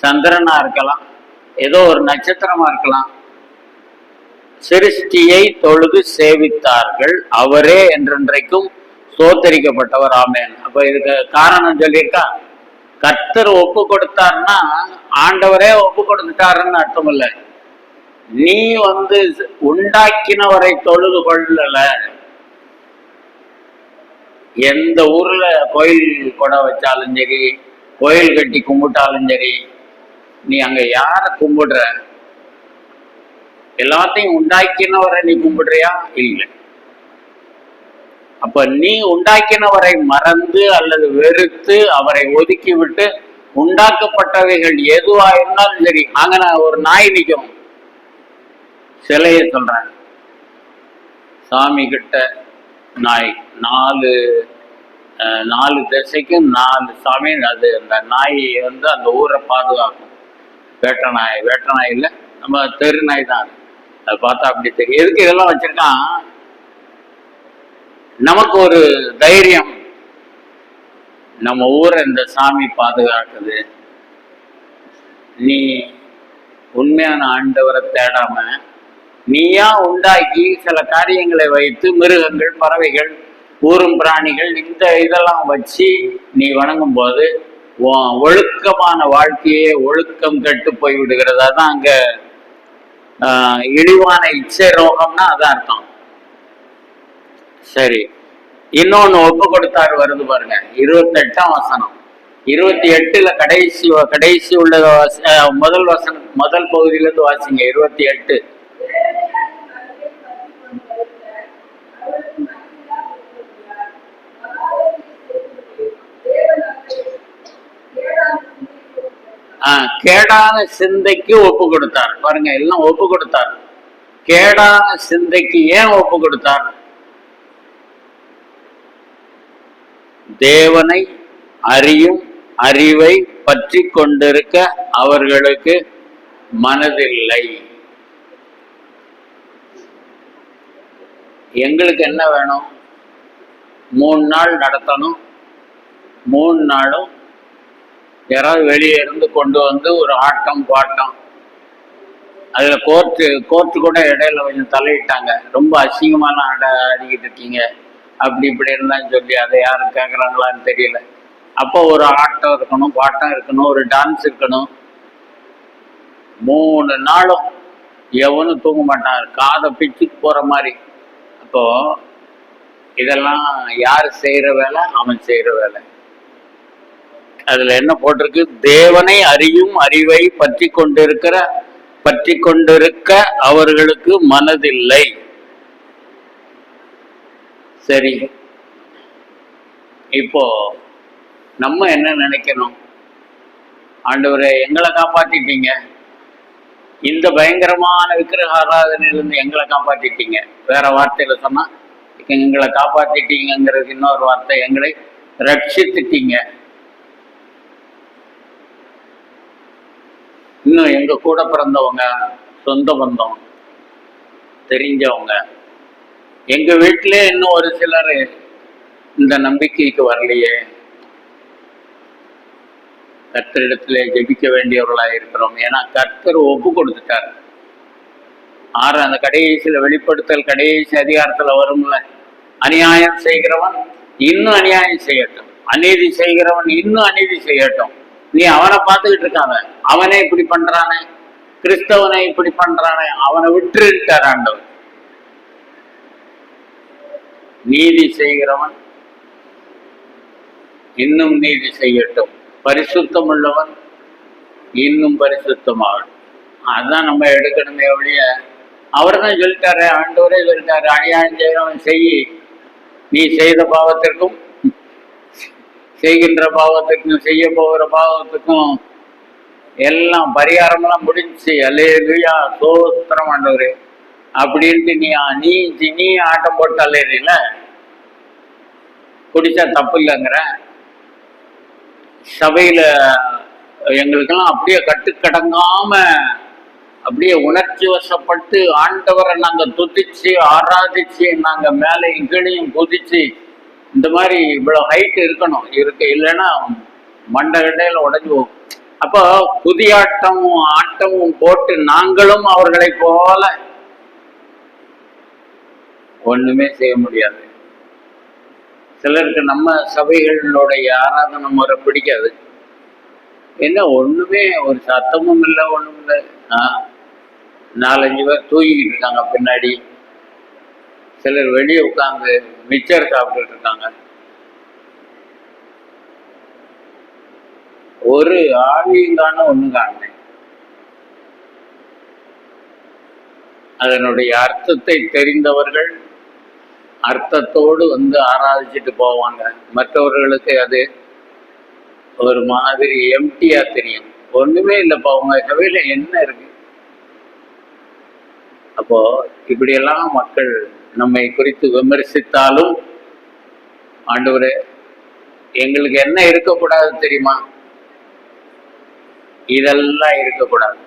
சந்திரனா இருக்கலாம், ஏதோ ஒரு நட்சத்திரமா இருக்கலாம், சிருஷ்டியை தொழுது சேவித்தார்கள். அவரே என்றென்றைக்கும் சோத்தரிக்கப்பட்டவர். ஆமேன். அப்ப இதுக்கு காரணம் சொல்லியிருக்கா? கர்த்தர் ஒப்பு கொடுத்தாருன்னா ஆண்டவரே ஒப்பு கொடுத்துட்டாருன்னு அர்த்தம் இல்லை. நீ உண்டாக்கினவரை தொழுது கொள்ளல. எந்த ஊர்ல கோயில் கொடை வச்சாலும் சரி, கோயில் கட்டி கும்பிட்டாலும் சரி, நீ அங்க யார கும்பிடுற? எல்லாத்தையும் உண்டாக்கினவரை நீ கும்பிடுறியா? இல்லை. அப்ப நீ உண்டாக்கினவரை மறந்து அல்லது வெறுத்து அவரை ஒதுக்கி விட்டு உண்டாக்கப்பட்டவைகள் எதுவா இருந்தாலும் சரி, அங்க ஒரு நாய் நிற்கும். சிலையை சொல்றேன், சாமி கிட்ட நாய், 4 திசைக்கும் 4 சாமி. அது அந்த நாய் அந்த ஊரை பாதுகாக்கும். வேட்ட நாய் இல்லை, நம்ம தெரு நாய் தான். அதை பார்த்தா அப்படி தெரியும். எதுக்கு இதெல்லாம் வச்சிருக்கான்? நமக்கு ஒரு தைரியம், நம்ம ஊரை இந்த சாமி பாதுகாக்குது. நீ உண்மையான ஆண்டவரை தேடாம நீயா உண்டாக்கி சில காரியங்களை வைத்து மிருகங்கள், பறவைகள், ஊரும் பிராணிகள், இந்த இதெல்லாம் வச்சு நீ வணங்கும் போது ஒழுக்கமான வாழ்க்கையே ஒழுக்கம் கெட்டு போய் விடுகிறதா தான் அங்க இழிவான இச்சை ரோகம்னா அதான் அர்த்தம். சரி, இன்னொன்னு ஒப்பு கொடுத்தாரு வருது பாருங்க, 28ஆம் வசனம். 28 கடைசி உள்ள முதல் வசனம், முதல் பகுதியில இருந்து வாசிங்க. 28. கேடான சிந்தைக்கு ஒப்பு கொடுத்தார் பாருங்க. எல்லாம் ஒப்பு கொடுத்தார். கேடான சிந்தைக்கு ஏன் ஒப்பு கொடுத்தார்? தேவனை அறியும் அறிவை பற்றி கொண்டிருக்க அவர்களுக்கு மனதில்லை. எங்களுக்கு என்ன வேணும்? 3 நாள் நடத்தணும். 3 நாளும் யாராவது வெளியே இருந்து கொண்டு ஒரு ஆட்டம் பாட்டம், அதுல கோர்ட்டு கூட இடையில கொஞ்சம் தலையிட்டாங்க. ரொம்ப அசிங்கமான அடிக்கிட்டு இருக்கீங்க அப்படி இப்படி இருந்தான்னு சொல்லி அதை யாரும் கேட்குறாங்களான்னு தெரியல. அப்போ ஒரு ஆட்டம் இருக்கணும், பாட்டம் இருக்கணும், ஒரு டான்ஸ் இருக்கணும். 3 நாளும் எவனும் தூங்க மாட்டான், காதை பிச்சுக்கு போற மாதிரி. அப்போ இதெல்லாம் யார் செய்யற வேலை? அவன் செய்யற வேலை. அதுல என்ன போட்டிருக்கு? தேவனை அறியும் அறிவை பற்றி கொண்டிருக்க அவர்களுக்கு மனதில்லை. சரி, இப்போ நம்ம என்ன நினைக்கணும்? ஆண்டவரே, எங்களை காப்பாத்திட்டீங்க, இந்த பயங்கரமான விக்கிரக ஆராதனையிலிருந்து எங்களை காப்பாத்திட்டீங்க. வேற வார்த்தையில சொன்னா, எங்களை காப்பாத்திட்டீங்கிறது இன்னொரு வார்த்தை, எங்களை ரட்சித்துட்டீங்க. இன்னும் எங்க கூட பிறந்தவங்க, சொந்த பந்தம், தெரிஞ்சவங்க, எங்க வீட்டிலே இன்னும் ஒரு சிலர் இந்த நம்பிக்கைக்கு வரலையே. கர்த்தரிடத்துல ஜெபிக்க வேண்டியவர்களாக இருக்கிறோம். ஏன்னா கர்த்தர் ஒப்பு கொடுத்துட்டார். அந்த கடைசியில வெளிப்படுத்தல் கடைசி அதிகாரத்துல வரும்ல, அநியாயம் செய்கிறவன் இன்னும் அநியாயம் செய்யட்டும், அநீதி செய்கிறவன் இன்னும் அநீதி செய்யட்டும். நீ அவனை பார்த்துக்கிட்டு இருக்காங்க, அவனே இப்படி பண்றானே, கிறிஸ்தவனை இப்படி பண்றானே, அவனை விட்டுருக்கார் ஆண்டவர். நீதி செய்கிறவன் இன்னும் நீதி செய்யட்டும், பரிசுத்தம் உள்ளவன் இன்னும் பரிசுத்தமாகட்டும். அதுதான் நம்ம எடுக்கணுமே ஒழிய, அவர் தான் சொல்லிட்டாரு, ஆண்டவரே சொல்லிட்டாரு, அநியாயம் செய்கிறவன் செய்யி, நீ செய்த பாவத்திற்கும் செய்கின்ற பாவத்திற்கும் செய்ய போகிற பாவத்துக்கும் எல்லாம் பரிகாரமெல்லாம் முடிஞ்சு, அல்லேலூயா ஸ்தோத்திரம் ஆண்டவரே அப்படின்ட்டு நீ ஆட்டம் போட்டு அல்லேல குடிச்சா தப்பு இல்லைங்கிற. சபையில எங்களுக்கெல்லாம் அப்படியே கட்டுக்கடங்காம அப்படியே உணர்ச்சி வசப்பட்டு ஆண்டவரை நாங்க துதிச்சு ஆராதிச்சு, நாங்க மேலையும் கீழையும் குதிச்சு, இந்த மாதிரி இவ்வளவு ஹைட் இருக்கணும், இல்லைன்னா மண்டை கண்டையில உடஞ்சி போகும். அப்போ குதியாட்டமும் ஆட்டமும் போட்டு நாங்களும் அவர்களை போல ஒண்ணுமே செய்ய முடியாது. சிலருக்கு நம்ம சபைகளுடைய ஆராதனை முறை பிடிக்காது. என்ன ஒண்ணுமே ஒரு சத்தமும் இல்லை, ஒண்ணும் இல்லை. 4-5 பேர் தூங்கிட்டு இருக்காங்க பின்னாடி, சிலர் வெளியே உட்காந்து மிச்சர் சாப்பிட்டுட்டு இருக்காங்க. ஒரு ஆவியங்கான ஒண்ணு காண. அதனுடைய அர்த்தத்தை தெரிந்தவர்கள் அர்த்தத்தோடு வந்து ஆராதிச்சுட்டு போவாங்க. மற்றவர்களுக்கு அது ஒரு மாதிரி எம்டியா தெரியும், ஒண்ணுமே இல்லைப்பா உங்க சபையில என்ன இருக்கு. அப்போ இப்படியெல்லாம் மக்கள் நம்மை குறித்து விமர்சித்தாலும், ஆண்டவரே எங்களுக்கு என்ன இருக்கக்கூடாது தெரியுமா? இதெல்லாம் இருக்கக்கூடாது.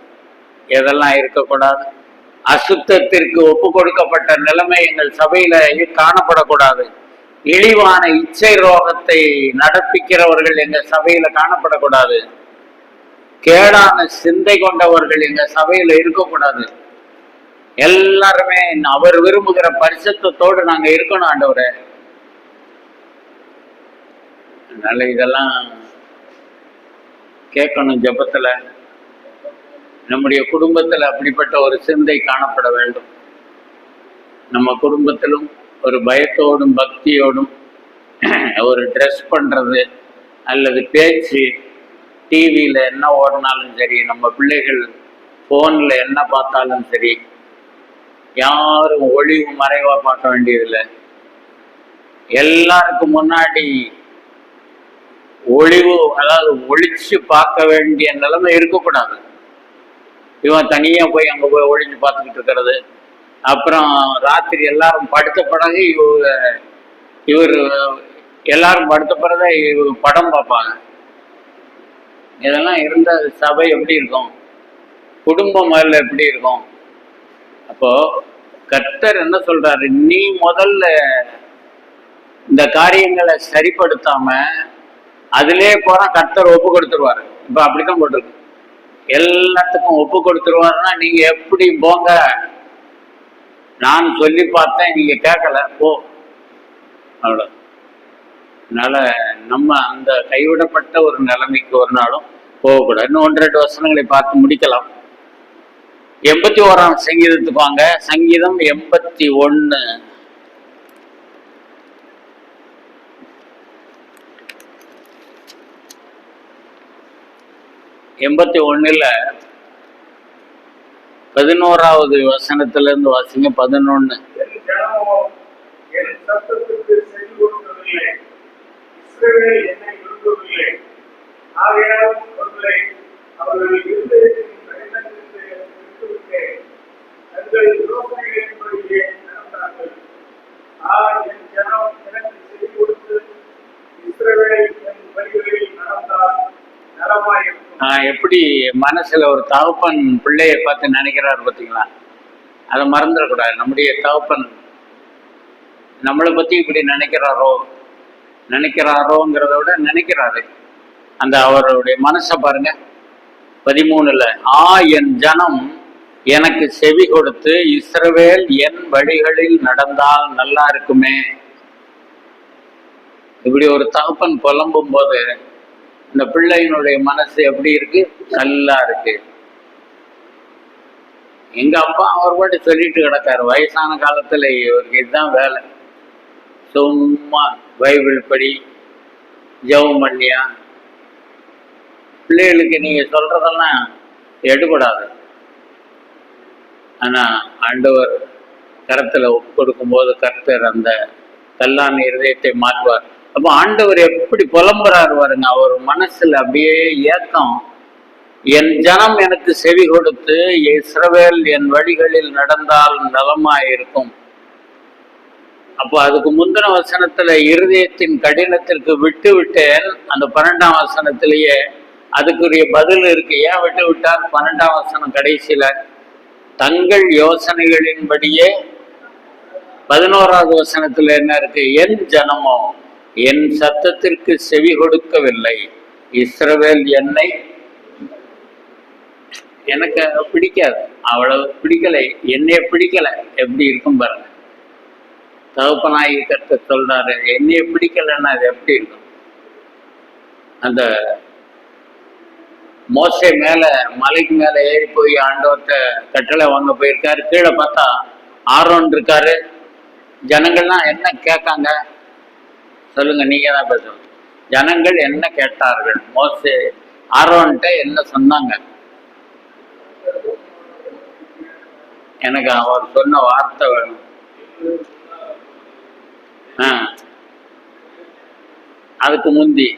எதெல்லாம் இருக்கக்கூடாது? அசுத்தத்திற்கு ஒப்பு கொடுக்கப்பட்ட நிலைமை எங்கள் சபையில காணப்படக்கூடாது. இழிவான இச்சை ரோகத்தை நடப்பிக்கிறவர்கள் எங்க சபையில காணப்படக்கூடாது. கேடான சிந்தை கொண்டவர்கள் எங்க சபையில இருக்கக்கூடாது. எல்லாருமே அவர் விரும்புகிற பரிசுத்தத்தோடு நாங்க இருக்கணும் ஆண்டவரே. அதனால இதெல்லாம் கேட்கணும் ஜெபத்துல. நம்முடைய குடும்பத்துல அப்படிப்பட்ட ஒரு சிந்தை காணப்பட வேண்டும். நம்ம குடும்பத்திலும் ஒரு பயத்தோடும் பக்தியோடும் ஒரு ட்ரெஸ் பண்றது அல்லது பேச்சு, டிவியில என்ன ஓடினாலும் சரி, நம்ம பிள்ளைகள் போன்ல என்ன பார்த்தாலும் சரி, யாரும் ஒளிவு மறைவா பார்க்க வேண்டியதில்லை. எல்லாருக்கும் முன்னாடி ஒளிவு, அதாவது ஒளிச்சு பார்க்க வேண்டிய நிலைமை இருக்கக்கூடாது. இவன் தனியா போய் அங்க போய் ஒளிஞ்சு பார்த்துக்கிட்டு இருக்கிறது. அப்புறம் ராத்திரி எல்லாரும் படுத்த பிறகு இவர் எல்லாரும் படுத்த பிறகு இவர் படம் பார்ப்பாங்க. இதெல்லாம் இருந்த சபை எப்படி இருக்கும்? குடும்பம் முதல்ல எப்படி இருக்கும்? அப்போ கர்த்தர் என்ன சொல்றாரு? நீ முதல்ல இந்த காரியங்களை சரிப்படுத்தாம அதிலே போனா கர்த்தர் ஒப்பு கொடுத்துருவாரு. இப்ப அப்படித்தான் போட்டிருக்கு. எல்லாத்துக்கும் ஒப்பு கொடுத்துருவாருன்னா நீங்க எப்படி போங்க, நான் சொல்லி பார்த்தேன் நீங்க கேட்கல போ, அவ்வளோ. அதனால நம்ம அந்த கைவிடப்பட்ட ஒரு நிலைமைக்கு ஒரு நாளும் போகக்கூடாது. இன்னும் 1-2 வசனங்களை பார்த்து முடிக்கலாம். 81ஆம் சங்கீதத்துக்கு வாங்க. சங்கீதம் 81. எண்பத்தி 11வது வசனத்திலிருந்து வாசிங்க. 11. எப்படி மனசுல ஒரு தகப்பன் பிள்ளைய பார்த்து நினைக்கிறாரு பார்த்தீங்களா? அதை மறந்துடக்கூடாது. நம்முடைய தகப்பன் நம்மளை பத்தி இப்படி நினைக்கிறாரோங்கிறத விட நினைக்கிறாரு. அந்த அவருடைய மனசை பாருங்க. 13ல என் ஜனம் எனக்கு செவி கொடுத்து இஸ்ரவேல் என் வழிகளில் நடந்தால் நல்லா இருக்குமே. இப்படி ஒரு தகப்பன் புலம்பும் போது இந்த பிள்ளையினுடைய மனசு எப்படி இருக்கு? நல்லா இருக்கு. எங்க அப்பா அவர் பாட்டு சொல்லிட்டு கிடக்காரு. வயசான காலத்துல இவருக்கு இதுதான் வேலை. சும்மா பைபிள் படி, ஜெபம் பண்ணியா. பிள்ளைகளுக்கு நீங்க சொல்றதெல்லாம் எடுபடாது. ஆனா ஆண்டவர் கரத்துல ஒப்பு கொடுக்கும் போது கர்த்தர் அந்த கல்லான இருதயத்தை மாற்றுவார். அப்போ ஆண்டவர் எப்படி புலம்புறாரு பாருங்க. அவர் மனசுல அப்படியே ஏக்கம். என் ஜனம் எனக்கு செவி கொடுத்து இஸ்ரவேல் என் வழிகளில் நடந்தால் நலமாயிருக்கும். அப்போ அதுக்கு முந்தின வசனத்துல இருதயத்தின் கடினத்திற்கு விட்டு விட்டேன். அந்த 12ஆம் வசனத்திலேயே அதுக்குரிய பதில் இருக்கு. ஏன் விட்டு விட்டார்? 12ஆம் வசனம் கடைசியில தங்கள் யோசனைகளின்படியே. 11வது வசனத்துல என்ன இருக்கு? என் ஜனமோ என் சத்தத்திற்கு செவி கொடுக்கவில்லை, இஸ்ரவேல் என்னை. எனக்கு பிடிக்காது, அவ்வளவு பிடிக்கலை, என்னைய பிடிக்கல. எப்படி இருக்கும் பாருங்க. தகப்பனாகி கர்த்தர் சொல்றாரு, என்னைய பிடிக்கலன்னா அது எப்படி இருக்கும்? அந்த மோசே மேல மலைக்கு மேல ஏறி போய் ஆண்டவர்கிட்ட கட்டளை வாங்க போயிருக்காரு. கீழே பார்த்தா ஆரோன் இருக்காரு. ஜனங்கள்லாம் என்ன கேட்காங்க சொல்லுங்க, நீங்க தான் பேசணும். ஜனங்கள் என்ன கேட்டார்கள்? மோசே ஆரோன்ட்ட என்ன சொன்னாங்க? எனக்கு அவர் சொன்ன வார்த்தை வேணும். அதுக்கு முந்தி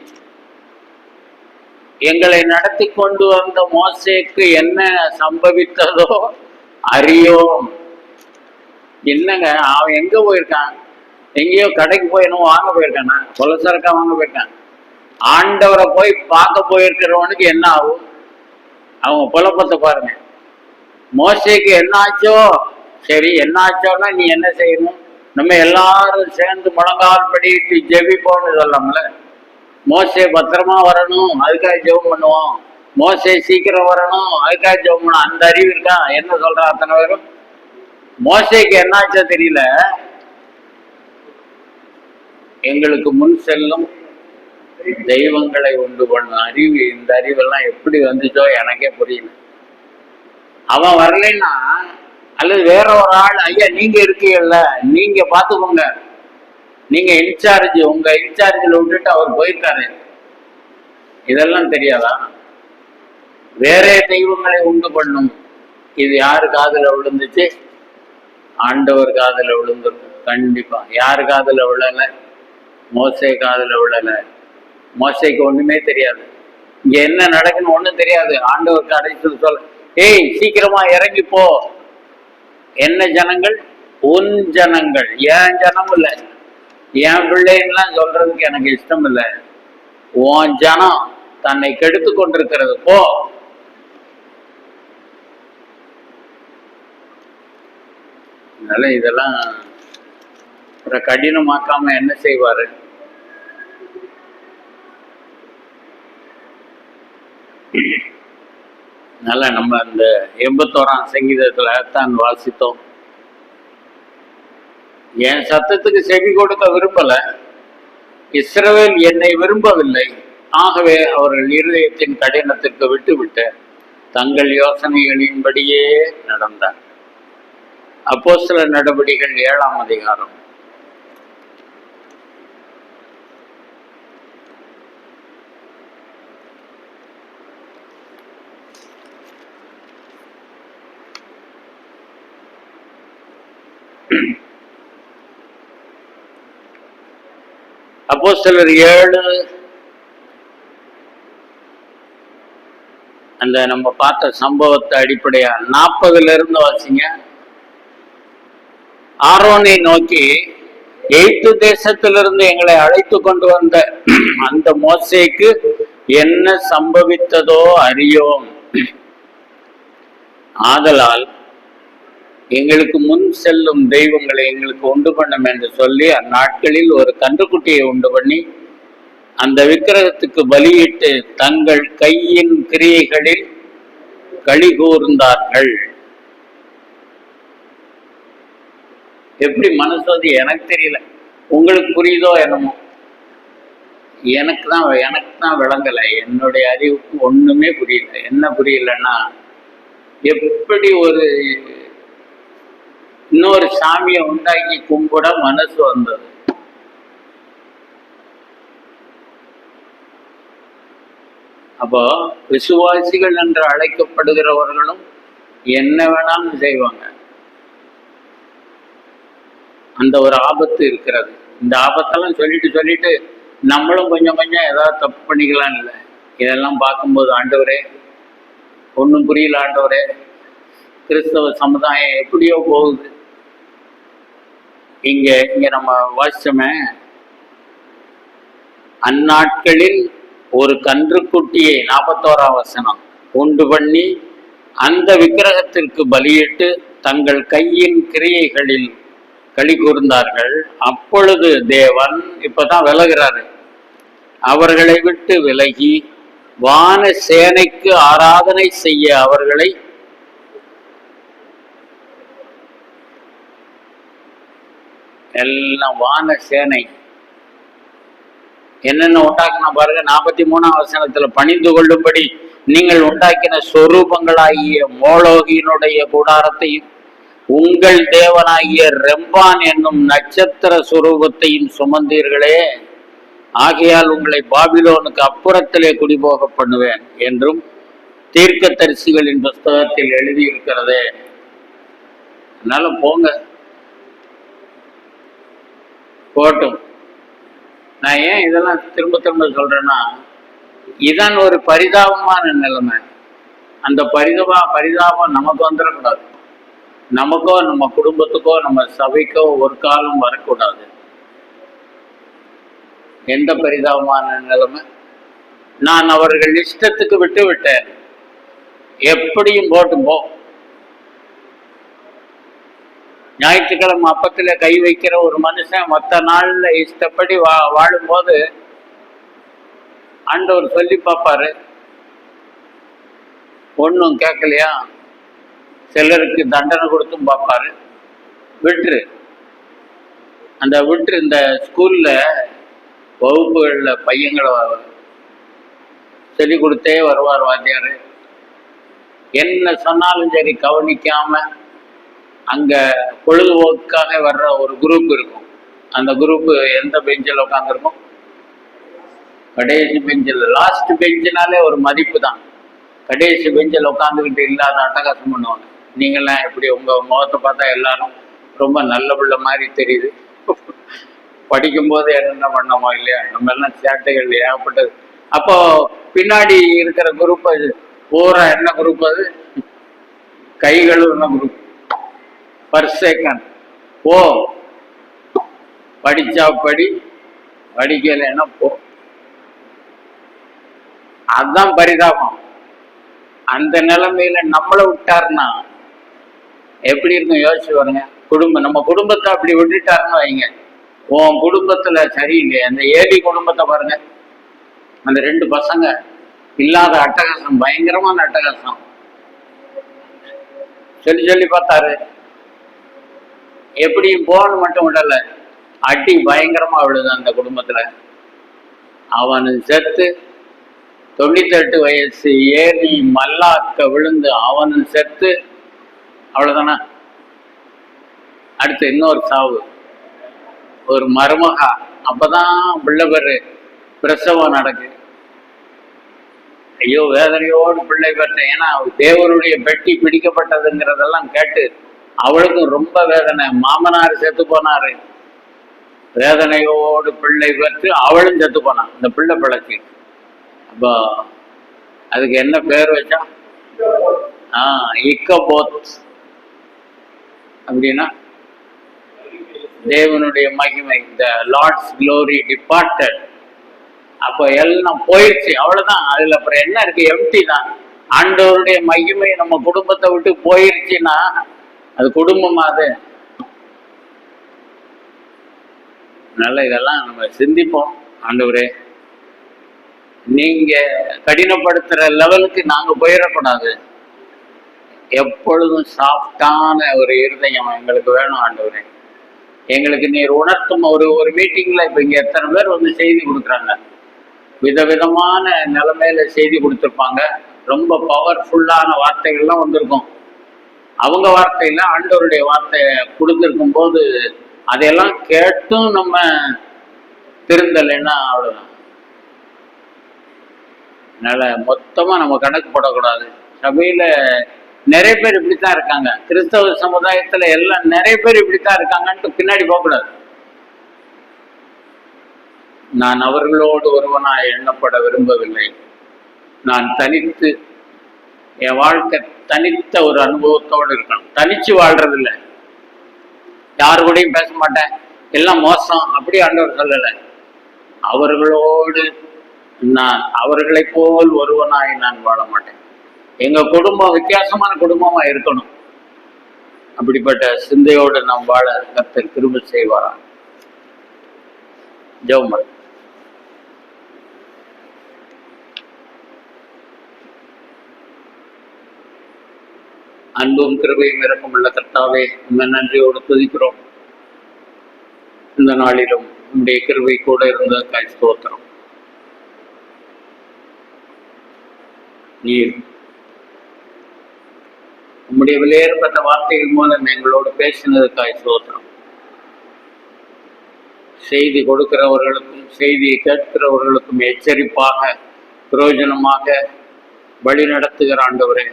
எங்களை நடத்தி கொண்டு வந்த மோசேக்கு என்ன சம்பவித்ததோ அறியோம். என்னங்க அவன் எங்க போயிருக்கான்? எங்கேயோ கடைக்கு போய் என்னவோ வாங்க போயிருக்கானா? கொலசரக்கா வாங்க போயிருக்கான். ஆண்டவரை போய் பார்க்க போயிருக்கிறவனுக்கு என்ன ஆகும்? அவங்க குழப்பத்தை பாருங்க. மோசேக்கு என்ன ஆச்சோ, சரி என்ன ஆச்சோன்னா நீ என்ன செய்யணும்? நம்ம எல்லாரும் சேர்ந்து முழங்கால் படிட்டு ஜெபிப்போம்னு சொல்லலாம்ல. மோசே பத்திரமா வரணும், அதுக்காக ஜெபம் பண்ணுவோம். மோசே சீக்கிரம் வரணும், அதுக்காக ஜெபம் பண்ணுவோம். அந்த அறிவு இருக்கா? என்ன சொல்றா அத்தனை பேரும்? மோசேக்கு என்னாச்சோ தெரியல. எங்களுக்கு முன் செல்லும் தெய்வங்களை உண்டு பண்ணும் அறிவு, இந்த அறிவெல்லாம் எப்படி வந்துச்சோ எனக்கே புரியல. அவன் வரலைன்னா, அல்லது வேற ஒரு ஆள், ஐயா நீங்க இருக்கீங்கல்ல, நீங்க பாத்துக்கோங்க, நீங்க இன்சார்ஜ், உங்க இன்சார்ஜில் விட்டுட்டு அவர் போயிருக்காரு, இதெல்லாம் தெரியாதா? வேற தெய்வங்களை உண்டு பண்ணும். இது யாரு காதுல விழுந்துச்சு? ஆண்டவர் காதுல விழுந்திருக்கும் கண்டிப்பா. யாரு காதுல விழல? மோசே காதுல விழல. மோசைக்கு ஒண்ணுமே தெரியாது, இங்க என்ன நடக்குன்னு ஒண்ணும் தெரியாது. ஆண்டவர் கடைசி சொல்ல, ஏய் சீக்கிரமா இறங்கி போ. என்ன ஜனங்கள்? உன் ஜனங்கள். என் ஜனம் இல்லை, என் பிள்ளைலாம் சொல்றதுக்கு எனக்கு இஷ்டம் இல்லை. உன் ஜனம் தன்னை கெடுத்து கொண்டிருக்கிறது, போ. அதனால இதெல்லாம் கடினமாக்காம என்ன செய்வாரு? அதனால நம்ம அந்த 81ஆம் சங்கீதத்துல தான் வாசித்தோம். என் சத்தத்துக்கு செவி கொடுக்க விரும்பல, இஸ்ரவேல் என்னை விரும்பவில்லை, ஆகவே அவர்கள் இருதயத்தின் கடினத்திற்கு விட்டுவிட்டு தங்கள் யோசனைகளின்படியே நடந்தார். அப்போஸ்தலர் நடவடிக்கைகள் 7ஆம் அதிகாரம். அப்போஸ்தலர் 7 அந்த நம்ம பார்த்த சம்பவத்தை அடிப்படையா 40ல இருந்து வாசிங்க. ஆரோனை நோக்கி, எகிப்து தேசத்திலிருந்து எங்களை அழைத்து கொண்டு வந்த அந்த மோசேக்கு என்ன சம்பவித்ததோ அறியோம். ஆதலால் எங்களுக்கு முன் செல்லும் தெய்வங்களை எங்களுக்கு உண்டு பண்ணும் என்று சொல்லி அந்நாட்களில் ஒரு கன்றுக்குட்டியை உண்டு பண்ணி அந்த விக்கிரகத்துக்கு பலியிட்டு தங்கள் கையின் கிரியைகளில் களி கூர்ந்தார்கள். எப்படி மனசு எனக்கு தெரியல, உங்களுக்கு புரியுதோ என்னமோ, எனக்கு தான் விளங்கலை. என்னுடைய அறிவுக்கு ஒண்ணுமே புரியல. என்ன புரியலன்னா, எப்படி ஒரு இன்னொரு சாமியை உண்டாக்கி கும்பிட மனசு வந்தது. அப்போ விசுவாசிகள் என்று அழைக்கப்படுகிறவர்களும் என்ன வேணாலும் செய்வாங்க. அந்த ஒரு ஆபத்து இருக்கிறது. இந்த ஆபத்தெல்லாம் சொல்லிட்டு நம்மளும் கொஞ்சம் ஏதாவது தப்பு பண்ணிக்கலாம். இல்லை, இதெல்லாம் பார்க்கும்போது ஆண்டவரே ஒன்றும் புரியல, ஆண்டவரே கிறிஸ்தவ சமுதாயம் எப்படியோ போகுது. இங்க நம்ம வாசிச்சோமே, அந்நாட்களில் ஒரு கன்றுக்குட்டியை 41ஆம் வசனம் உண்டு பண்ணி அந்த விக்கிரகத்திற்கு பலியிட்டு தங்கள் கையின் கிரியைகளில் களி கூர்ந்தார்கள். அப்பொழுது தேவன் இப்பதான் விலகிறாரு, அவர்களை விட்டு விலகி வான சேனைக்கு ஆராதனை செய்ய அவர்களை எல்லாம் வான சேனை என்னென்ன உண்டாக்கின பாருங்க. 43ஆம் வசனத்துல பணிந்து கொள்ளும்படி நீங்கள் உண்டாக்கின சொரூபங்களாகிய மோலோகியினுடைய கூடாரத்தையும் உங்கள் தேவனாகிய ரெம்பான் என்னும் நட்சத்திர சுரூபத்தையும் சுமந்தீர்களே, ஆகையால் உங்களை பாபிலோனுக்கு அப்புறத்திலே குடிபோக பண்ணுவேன் என்றும் தீர்க்க தரிசிகளின் புஸ்தகத்தில் எழுதியிருக்கிறதே. அதனால போங்க, போட்டும். நான் ஏன் இதெல்லாம் திரும்ப சொல்றேன்னா, இதான் ஒரு பரிதாபமான நிலைமை. அந்த பரிதாபம் நமக்கு வந்துடக்கூடாது. நமக்கோ நம்ம குடும்பத்துக்கோ நம்ம சபைக்கோ ஒரு காலம் வரக்கூடாது. எந்த பரிதாபமான நிலைமை? நான் அவர்கள் இஷ்டத்துக்கு விட்டு விட்டேன், எப்படியும் போட்டும் போ. ஞாயிற்றுக்கிழமை அப்பத்துல கை வைக்கிற ஒரு மனுஷன் மற்ற நாள்ல இஷ்டப்படி வாழும்போது ஆண்டவர் சொல்லி பார்ப்பாரு, ஒன்றும் கேட்கலையா? சிலருக்கு தண்டனை கொடுத்தும் பார்ப்பாரு. விட்டுரு இந்த ஸ்கூல்ல வகுப்புகள்ல பையங்களை சொல்லி கொடுத்தே வருவார் வாத்தியாரு. என்ன சொன்னாலும் சரி கவனிக்காம அங்க பொழுதுபோக்காக வர்ற ஒரு குரூப் இருக்கும். அந்த குரூப் எந்த பெஞ்சில் உட்காந்துருக்கும்? கடைசி பெஞ்சில். லாஸ்ட் பெஞ்சினாலே ஒரு மதிப்பு தான். கடைசி பெஞ்சில் உட்காந்துக்கிட்டு இல்லாத அட்டகாசம் பண்ணுவாங்க. நீங்களாம் எப்படி உங்க முகத்தை பார்த்தா எல்லாரும் ரொம்ப நல்ல பிள்ளை மாதிரி தெரியுது. படிக்கும்போது என்னென்ன பண்ணோமோ இல்லையா, நம்ம எல்லாம் சேட்டைகள் ஏகப்பட்டது. அப்போ பின்னாடி இருக்கிற குரூப் அது பூரா என்ன குரூப்? அது கைகளும் குரூப். பர் செகண்ட் போ, படிச்சா படி, படிக்கலைன்னா போ. அதுதான் பரிதாபம். அந்த நிலைமையில நம்மளை விட்டாருன்னா எப்படி இருக்கும் யோசிச்சு பாருங்க. நம்ம குடும்பத்தை அப்படி விட்டுட்டாருன்னு வைங்க, உன் குடும்பத்துல சரியில்லை. அந்த ஏடி குடும்பத்தை பாருங்க, அந்த 2 பசங்க இல்லாத அட்டகாசம், பயங்கரமான அட்டகாசம். சொல்லி சொல்லி பார்த்தாரு, எப்படியும் போன்னு மட்டும் விடல, அடி பயங்கரமா விழுது அந்த குடும்பத்துல. அவனு செத்து 98 வயசு ஏறி மல்லாக்க விழுந்து அவனு செத்து. அவ்வளவுதானா? அடுத்து இன்னொரு சாவு, ஒரு மருமகா. அப்பதான் பிள்ளை பேரு பிரசவம் நடக்கு. ஐயோ, வேதனையோடு பிள்ளை பெற்றேன். ஏன்னா தேவனுடைய பெட்டி பிடிக்கப்பட்டதுங்கிறதெல்லாம் கேட்டு அவளுக்கும் ரொம்ப வேதனை. மாமனார் செத்து போனாரு, வேதனையோடு பிள்ளை பெற்று அவளும் செத்து போனான். இந்த பிள்ளை பிழைச்சி. அப்போ அதுக்கு என்ன பேர் வச்சா? இக்கபோத் அப்படின்னா தேவனுடைய மகிமை, த லார்ட்ஸ் க்ளோரி டிபார்ட்டட். அப்போ எல்லாம் போயிடுச்சு, அவ்வளவுதான். அதுல அப்புறம் என்ன இருக்கு? எம்டி தான். ஆண்டவருடைய மகிமை நம்ம குடும்பத்தை விட்டு போயிருச்சுன்னா அது குடும்பமா? அது அதனால இதெல்லாம் நம்ம சிந்திப்போம். ஆண்டவரே, நீங்க கடினப்படுத்துற லெவலுக்கு நாங்க போயிடக்கூடாது. எப்பொழுதும் சாஃப்டான ஒரு இருதயம் எங்களுக்கு வேணும் ஆண்டவரே. எங்களுக்கு நீர் உணர்த்தும் ஒரு மீட்டிங்ல இப்ப இங்க எத்தனை பேர் வந்து செய்தி கொடுக்குறாங்க, விதவிதமான நிலைமையில செய்தி கொடுத்துருப்பாங்க. ரொம்ப பவர்ஃபுல்லான வார்த்தைகள்லாம் வந்திருக்கும். அவங்க வார்த்தையில ஆண்டவருடைய வார்த்தையை கொடுத்துருக்கும் போது அதையெல்லாம் கேட்டும் நம்ம திருந்தலைன்னா அவ்வளவுதான். அதனால மொத்தமா நம்ம கணக்கு போடக்கூடாது. சபையில நிறைய பேர் இப்படித்தான் இருக்காங்க, கிறிஸ்தவ சமுதாயத்துல எல்லாம் நிறைய பேர் இப்படித்தான் இருக்காங்கன்ட்டு பின்னாடி போகக்கூடாது. நான் அவர்களோடு ஒருவனாய் எண்ணப்பட விரும்பவில்லை. நான் தனித்து, என் வாழ்க்கை தனித்த ஒரு அனுபவத்தோடு இருக்கணும். தனிச்சு வாழ்றதில்லை, யாரு கூடயும் பேச மாட்டேன், எல்லாம் மோசம் அப்படி ஆண்டவர் சொல்லலை. அவர்களோடு நான் அவர்களை போல் ஒருவனாய் நான் வாழ மாட்டேன். எங்க குடும்பம் வித்தியாசமான குடும்பமா இருக்கணும். அப்படிப்பட்ட சிந்தையோடு நாம் வாழ கர்த்தர் கிருபை செய்வாரா? ஜெபம். அன்பும் கிருபையும் இரக்கமுள்ள கர்த்தாவே, உண்மை நன்றியோடு துதிக்கிறோம். இந்த நாளிலும் உங்களுடைய கிருபை கூட இருந்ததற்காய் ஸ்தோத்திரம். நீர் உம்முடைய விலையேறப்பட்ட வார்த்தைகள் மூலம் எங்களோடு பேசினதுக்காய் ஸ்தோத்திரம். செய்தி கொடுக்கிறவர்களுக்கும் செய்தியை கேட்கிறவர்களுக்கும் எச்சரிப்பாக பிரயோஜனமாக வழி நடத்துகிற ஆண்டவரே,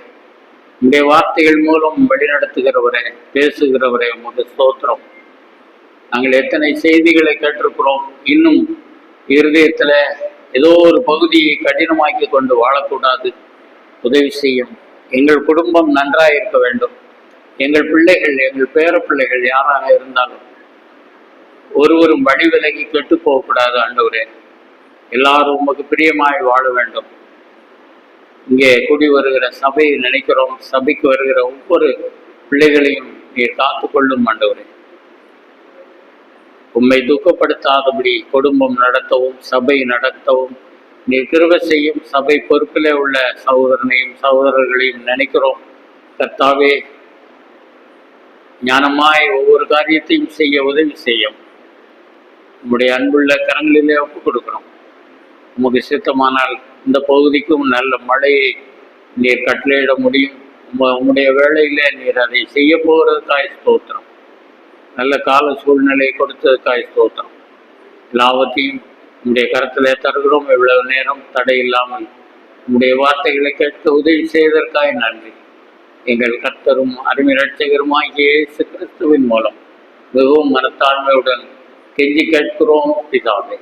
உங்களுடைய வார்த்தைகள் மூலம் வழி நடத்துகிறவரே, பேசுகிறவரே, உமக்கு ஸ்தோத்திரம். நாங்கள் எத்தனை செய்திகளை கேட்டிருக்கிறோம். இன்னும் இருதயத்துல ஏதோ ஒரு பகுதியை கடினமாக்கி கொண்டு வாழக்கூடாது. உதவி செய்யும். எங்கள் குடும்பம் நன்றாக இருக்க வேண்டும். எங்கள் பிள்ளைகள், எங்கள் பேர பிள்ளைகள் யாராக இருந்தாலும் ஒருவரும் வழி விலகி கெட்டு போகக்கூடாது ஆண்டவரே. எல்லாரும் உமக்கு பிரியமாய் வாழ வேண்டும். இங்கே கூடி வருகிற சபையை நினைக்கிறோம். சபைக்கு வருகிற ஒவ்வொரு பிள்ளைகளையும் நீர் காத்து கொள்ளும் ஆண்டவரே. உம்மை துக்கப்படுத்தாதபடி குடும்பம் நடத்தவும் சபை நடத்தவும் நீர் கிருபை செய்யும். சபை பொறுப்பிலே உள்ள சகோதரனையும் சகோதரர்களையும் நினைக்கிறோம். கர்த்தாவே, ஞானமாய் ஒவ்வொரு காரியத்தையும் செய்ய உதவி செய்யும். உம்முடைய அன்புள்ள கரங்களிலே ஒப்புக் கொடுக்கிறோம். உமக்கு சித்தமானால் இந்த பகுதிக்கும் நல்ல மழையை நீர் கட்டளையிட முடியும். உம்முடைய வேளையிலே நீர் அதை செய்ய போகிறதுக்காய் ஸ்தோத்திரம். நல்ல கால சூழ்நிலையை கொடுத்ததுக்காய் ஸ்தோத்திரம். எல்லாவற்றையும் உம்முடைய கரத்திலே தருகிறோம். இவ்வளவு நேரம் தடை இல்லாமல் உம்முடைய வார்த்தைகளை கேட்க உதவி செய்வதற்காய் நன்றி. எங்கள் கர்த்தரும் அருமை இரட்சகருமாகிய இயேசு கிறிஸ்துவின் மூலம் மிகவும் மனத்தாழ்மையுடன் கெஞ்சி கேட்கிறோம் பிதாவே.